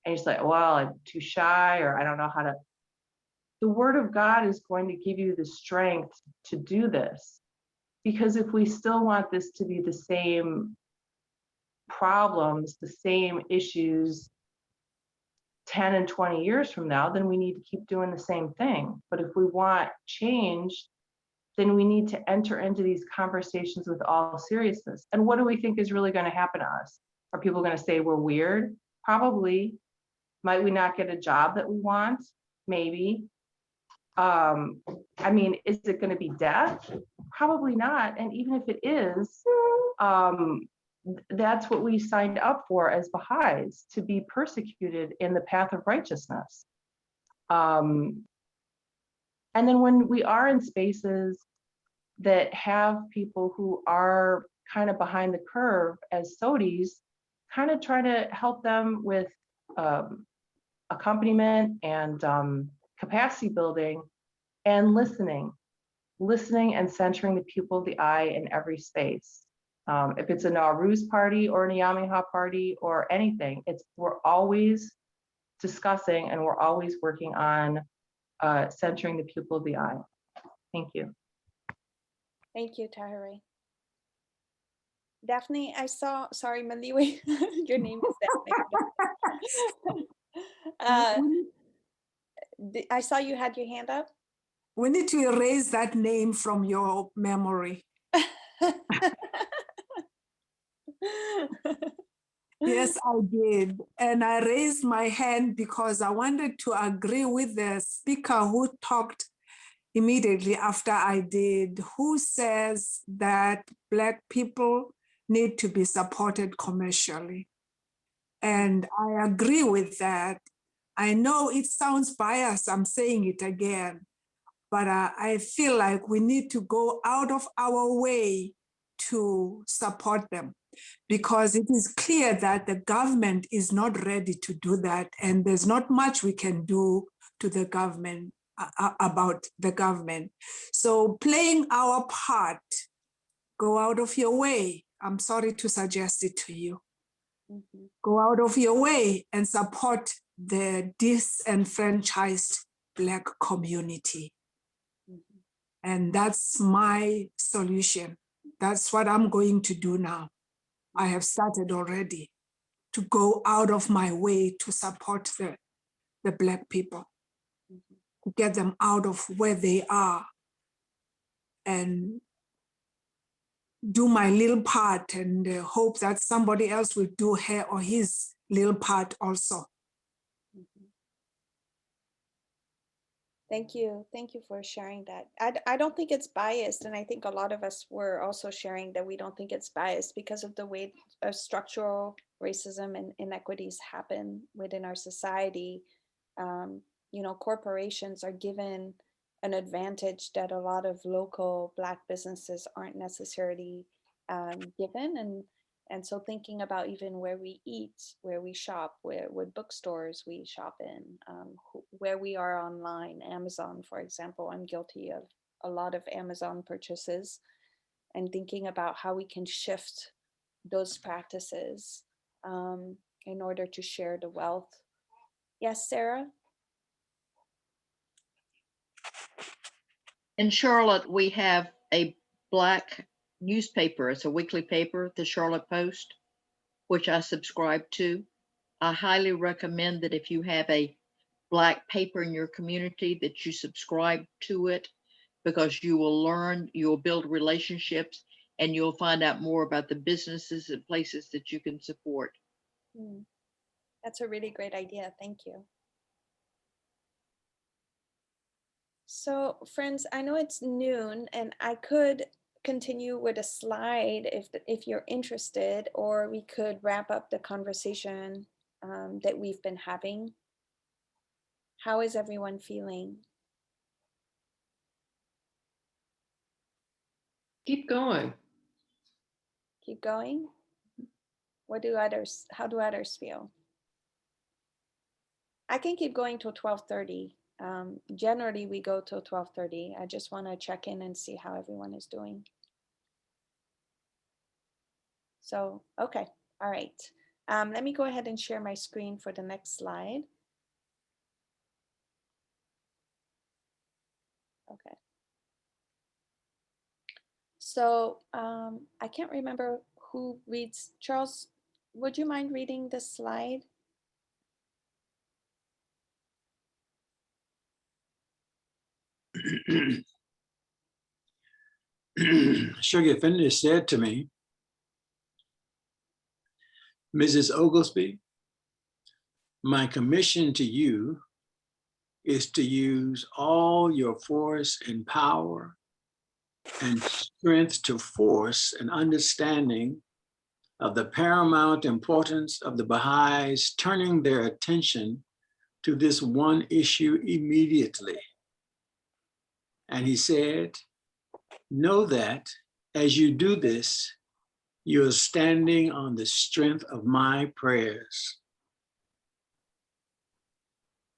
you're just like, well, I'm too shy, or I don't know how to. The word of God is going to give you the strength to do this. Because if we still want this to be the same problems, the same issues 10 and 20 years from now, then we need to keep doing the same thing. But if we want change, then we need to enter into these conversations with all seriousness. And what do we think is really going to happen to us? Are people going to say we're weird? Probably. Might we not get a job that we want? Maybe. I mean, is it going to be death? Probably not. And even if it is, that's what we signed up for as Baha'is, to be persecuted in the path of righteousness. And then when we are in spaces that have people who are kind of behind the curve as Sodis, kind of try to help them with accompaniment and capacity building and listening and centering the pupil of the eye in every space. If it's a Nowruz party or a Yamiha party or anything, we're always discussing and we're always working on centering the pupil of the eye. Thank you. Thank you, Tahiri. Daphne, I saw, sorry, Maliwi, your name is Daphne. I saw you had your hand up. We need to erase that name from your memory. Yes, I did. And I raised my hand because I wanted to agree with the speaker who talked immediately after I did, who says that Black people need to be supported commercially. And I agree with that. I know it sounds biased, I'm saying it again, but I feel like we need to go out of our way to support them, because it is clear that the government is not ready to do that. And there's not much we can do to the government about the government. So playing our part, go out of your way. I'm sorry to suggest it to you. Mm-hmm. Go out of your way and support the disenfranchised Black community. Mm-hmm. And that's my solution. That's what I'm going to do now. I have started already to go out of my way to support the Black people, mm-hmm. to get them out of where they are and do my little part, and hope that somebody else will do her or his little part also. Mm-hmm. Thank you. Thank you for sharing that. I don't think it's biased. And I think a lot of us were also sharing that we don't think it's biased because of the way structural racism and inequities happen within our society. You know, corporations are given an advantage that a lot of local Black businesses aren't necessarily given. And so thinking about even where we eat, where we shop, what bookstores we shop in, where we are online, Amazon, for example, I'm guilty of a lot of Amazon purchases, and thinking about how we can shift those practices in order to share the wealth. Yes, Sarah? In Charlotte, we have a Black newspaper. It's a weekly paper, the Charlotte Post, which I subscribe to. I highly recommend that if you have a Black paper in your community, that you subscribe to it, because you will learn, you'll build relationships, and you'll find out more about the businesses and places that you can support. That's a really great idea. Thank you. So friends, I know it's noon and I could continue with a slide if you're interested, or we could wrap up the conversation that we've been having. How is everyone feeling? Keep going. Keep going? How do others feel? I can keep going till 12:30. Generally we go till 12:30. I just want to check in and see how everyone is doing. So, okay, all right. Let me go ahead and share my screen for the next slide. Okay. So I can't remember who reads. Charles, would you mind reading the slide? Sugar Fender said to me, Mrs. Oglesby, my commission to you is to use all your force and power and strength to force an understanding of the paramount importance of the Baha'is turning their attention to this one issue immediately. And he said, know that as you do this, you are standing on the strength of my prayers.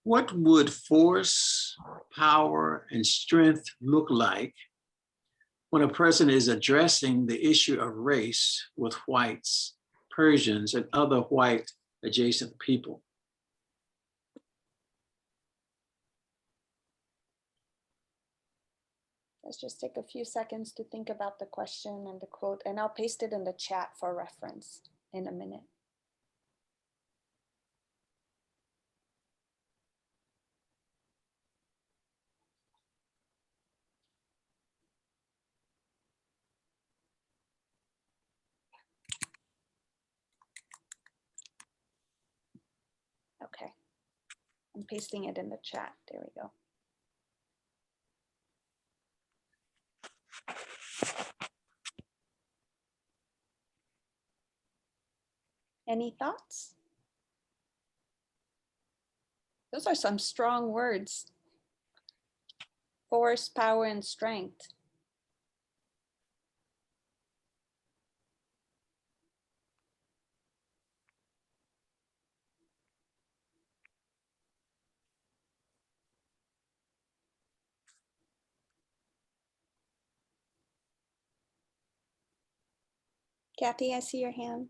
What would force, power, and strength look like when a person is addressing the issue of race with whites, Persians, and other white adjacent people? Let's just take a few seconds to think about the question and the quote, and I'll paste it in the chat for reference in a minute. Okay, I'm pasting it in the chat. There we go. Any thoughts? Those are some strong words. Force, power, and strength. Kathy, I see your hand.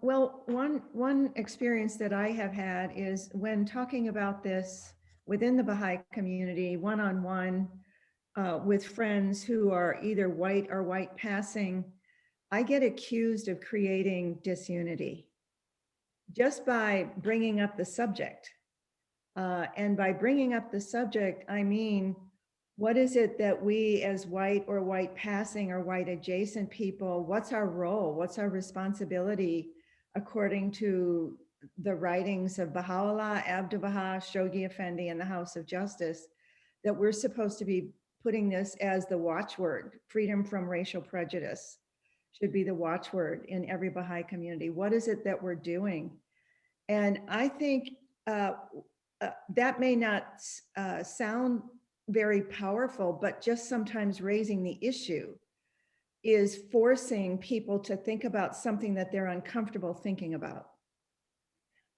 Well, one experience that I have had is when talking about this within the Baha'i community, one-on-one with friends who are either white or white passing, I get accused of creating disunity just by bringing up the subject. And by bringing up the subject, I mean, what is it that we as white or white passing or white adjacent people, what's our role? What's our responsibility according to the writings of Baha'u'llah, Abdu'l-Baha, Shoghi Effendi, and the House of Justice, that we're supposed to be putting this as the watchword? Freedom from racial prejudice should be the watchword in every Baha'i community. What is it that we're doing? And I think that may not sound very powerful, but just sometimes raising the issue is forcing people to think about something that they're uncomfortable thinking about.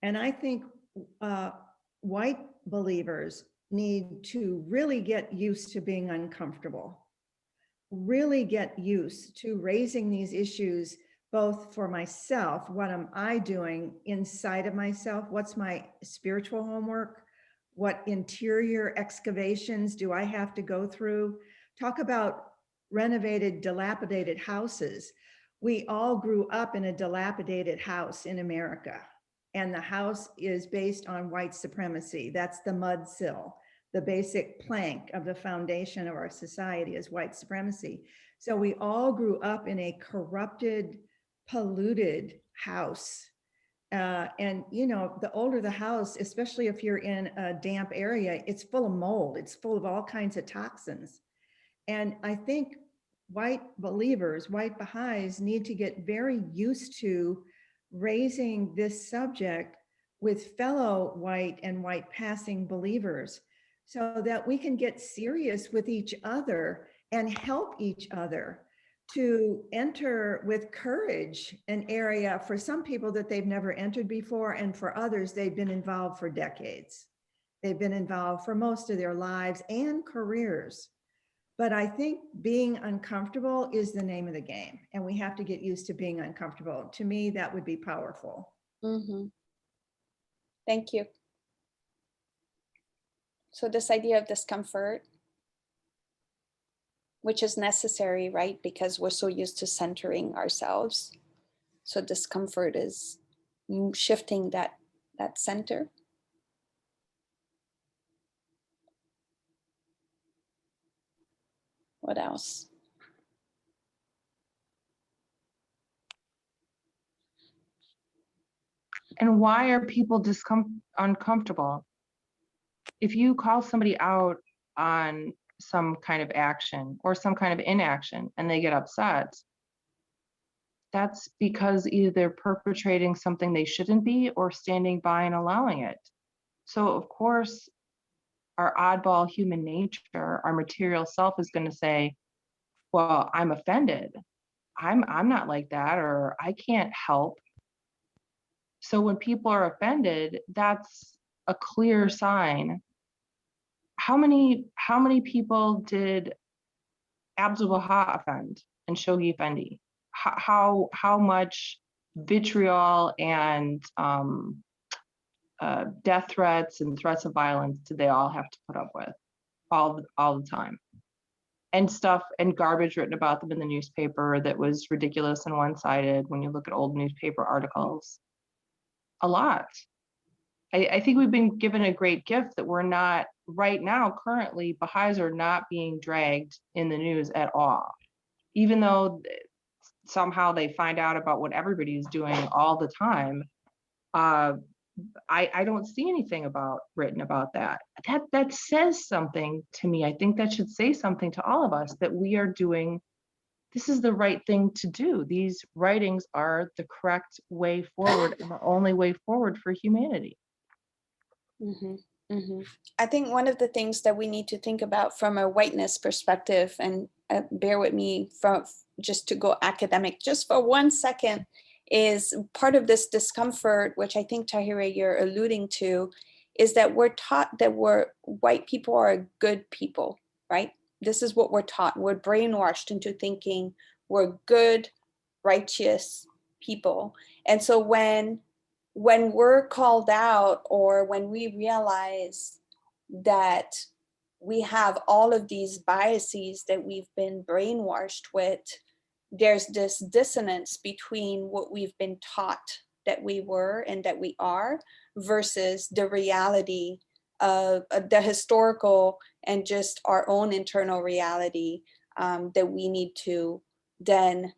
And I think white believers need to really get used to being uncomfortable, really get used to raising these issues, both for myself, what am I doing inside of myself? What's my spiritual homework? What interior excavations do I have to go through? Talk about renovated, dilapidated houses. We all grew up in a dilapidated house in America, and the house is based on white supremacy. That's the mud sill. The basic plank of the foundation of our society is white supremacy. So we all grew up in a corrupted, polluted house. And you know, the older the house, especially if you're in a damp area, it's full of mold. It's full of all kinds of toxins. And I think white believers, white Baha'is need to get very used to raising this subject with fellow white and white passing believers so that we can get serious with each other and help each other to enter with courage an area for some people that they've never entered before, and for others, they've been involved for decades. They've been involved for most of their lives and careers. But I think being uncomfortable is the name of the game, and we have to get used to being uncomfortable. To me, that would be powerful. Mm-hmm. Thank you. So this idea of discomfort, which is necessary, right? Because we're so used to centering ourselves. So discomfort is shifting that center. What else? And why are people uncomfortable? If you call somebody out on some kind of action or some kind of inaction and they get upset, that's because either they're perpetrating something they shouldn't be or standing by and allowing it. So of course, our oddball human nature, our material self is going to say, well, I'm offended. I'm not like that, or I can't help. So when people are offended, that's a clear sign. How many people did Abdul Baha offend and Shoghi Effendi? How much vitriol and death threats and threats of violence did they all have to put up with all the time? And stuff and garbage written about them in the newspaper that was ridiculous and one-sided when you look at old newspaper articles. A lot. I think we've been given a great gift that we're not, right now, currently, Baha'is are not being dragged in the news at all. Even though somehow they find out about what everybody is doing all the time, I don't see anything written about that. That says something to me. I think that should say something to all of us, that we are doing, this is the right thing to do. These writings are the correct way forward and the only way forward for humanity. Mm-hmm. Mm-hmm. I think one of the things that we need to think about from a whiteness perspective, and bear with me from just to go academic just for 1 second, is part of this discomfort, which I think, Tahira, you're alluding to, is that we're taught that white people are good people, right? This is what we're taught. We're brainwashed into thinking we're good, righteous people. And so when we're called out, or when we realize that we have all of these biases that we've been brainwashed with, there's this dissonance between what we've been taught that we were and that we are versus the reality of the historical and just our own internal reality, that we need to then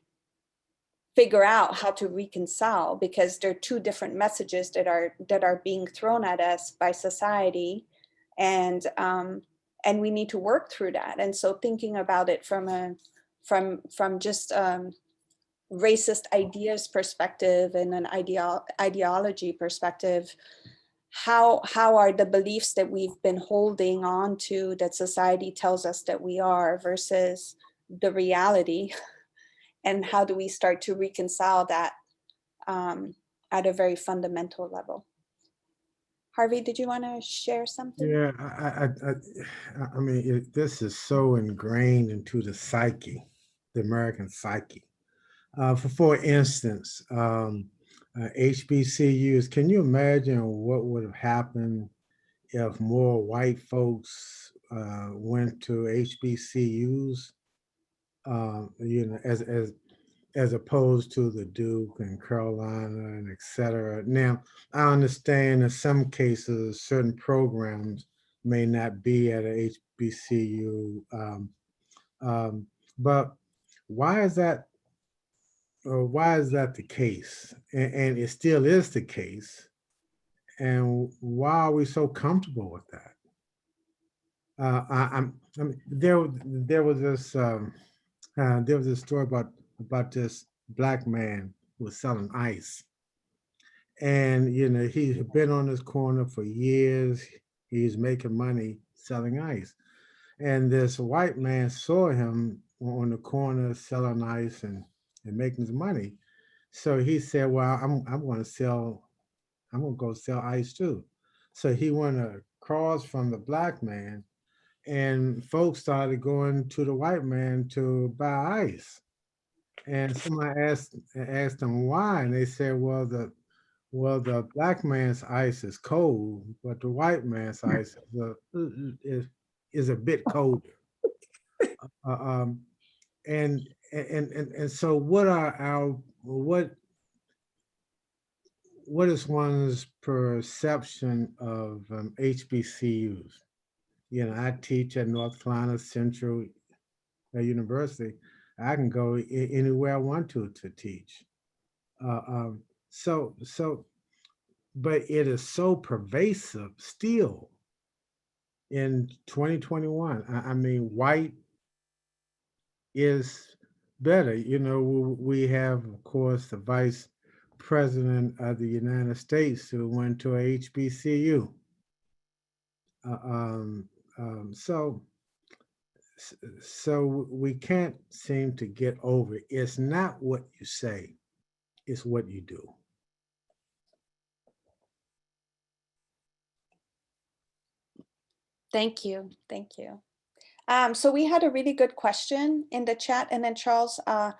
figure out how to reconcile, because there are two different messages that are being thrown at us by society, and we need to work through that. And so thinking about it from just racist ideas perspective and an ideology perspective, how are the beliefs that we've been holding on to, that society tells us that we are, versus the reality, and how do we start to reconcile that at a very fundamental level? Harvey, did you want to share something? Yeah, I mean, this is so ingrained into the psyche, the American psyche. For instance, HBCUs, can you imagine what would have happened if more white folks went to HBCUs, as opposed to the Duke and Carolina and et cetera? Now, I understand in some cases, certain programs may not be at a HBCU, but why is that? Why is that the case? And it still is the case. And why are we so comfortable with that? I mean, there was this story about this Black man who was selling ice, and he had been on this corner for years. He's making money selling ice, and this white man saw him on the corner selling ice and making his money. So he said, "Well, I'm going to go sell ice too." So he went across from the Black man, and folks started going to the white man to buy ice. And somebody asked them why, and they said, "Well, the Black man's ice is cold, but the white man's ice is a bit colder." Uh, um, and so, what is one's perception of HBCUs? I teach at North Carolina Central university, I can go anywhere I want to teach. So, but it is so pervasive still in 2021. I mean, white is better. You know, we have, of course, the vice president of the United States who went to a HBCU. Uh, um, so, so we can't seem to get over it. It's not what you say, it's what you do. Thank you. Thank you. So we had a really good question in the chat, and then Charles, and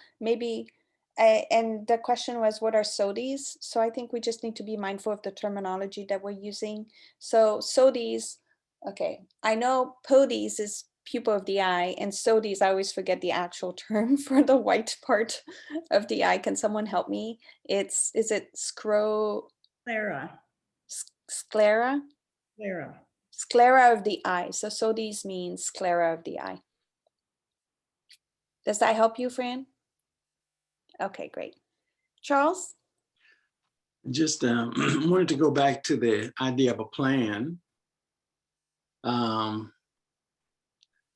the question was, what are Sodis? So I think we just need to be mindful of the terminology that we're using. So Sodis, okay, I know Podies is pupil of the eye, and Sodis, I always forget the actual term for the white part of the eye. Can someone help me? Is it Sclera. sclera? Sclera. Sclera of the eye. So Sodis means sclera of the eye. Does that help you, Fran? Okay, great. Charles? Just wanted to go back to the idea of a plan.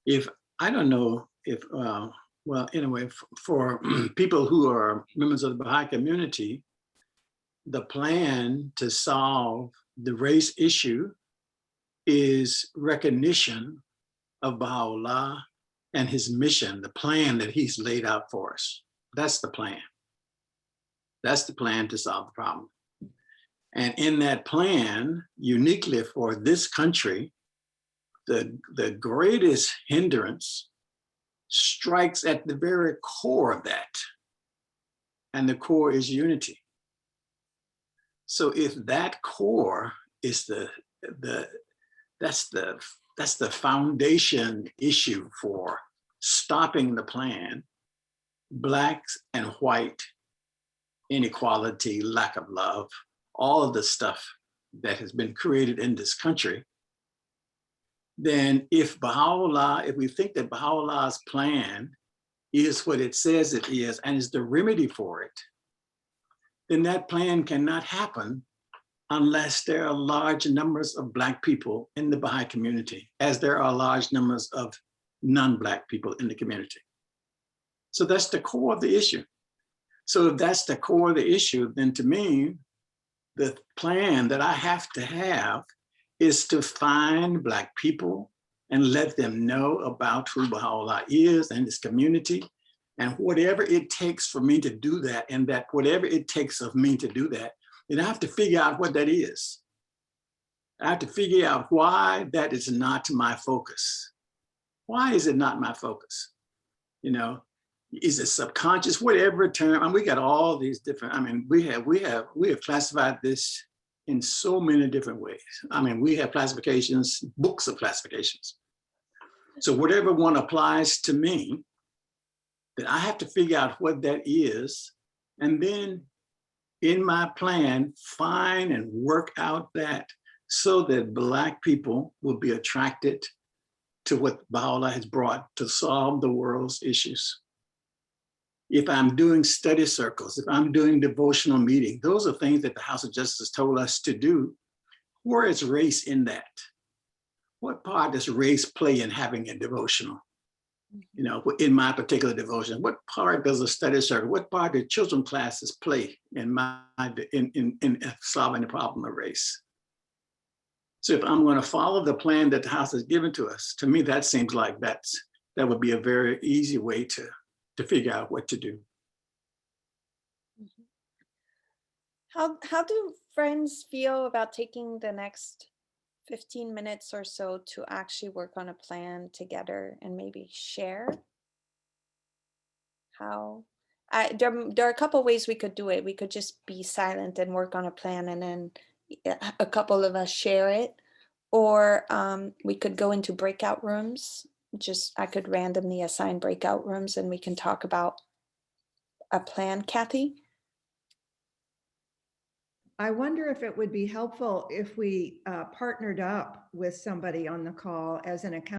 If I don't know if, well, anyway, for people who are members of the Baha'i community, the plan to solve the race issue is recognition of Baha'u'llah and his mission, the plan that he's laid out for us. That's the plan. That's the plan to solve the problem. And in that plan, uniquely for this country, the greatest hindrance strikes at the very core of that. And the core is unity. So if that core is that's the foundation issue for stopping the plan, Blacks and white inequality, lack of love, all of the stuff that has been created in this country, then if we think that Baha'u'llah's plan is what it says it is and is the remedy for it, then that plan cannot happen unless there are large numbers of Black people in the Baha'i community, as there are large numbers of non-Black people in the community. So that's the core of the issue. So if that's the core of the issue, then to me, the plan that I have to have is to find Black people and let them know about who Baha'u'llah is and his community, and whatever it takes for me to do that, and that whatever it takes of me to do that, then I have to figure out what that is. I have to figure out why that is not my focus. Why is it not my focus? You know, is it subconscious? Whatever term, and we got all these different, I mean, we have classified this in so many different ways. I mean, we have classifications, books of classifications. So whatever one applies to me, then I have to figure out what that is, and then in my plan, find and work out that so that Black people will be attracted to what Baha'u'llah has brought to solve the world's issues. If I'm doing study circles, if I'm doing devotional meetings, those are things that the House of Justice told us to do. Where is race in that? What part does race play in having a devotional? You know, in my particular devotion, what part does a study circle, what part do children classes play in solving the problem of race? So if I'm going to follow the plan that the House has given to us, to me, that seems like that would be a very easy way to figure out what to do. How do friends feel about taking the next 15 minutes or so to actually work on a plan together and maybe share? There are a couple ways we could do it. We could just be silent and work on a plan, and then a couple of us share it, or we could go into breakout rooms. I could randomly assign breakout rooms and we can talk about a plan. Kathy? I wonder if it would be helpful if we partnered up with somebody on the call as an account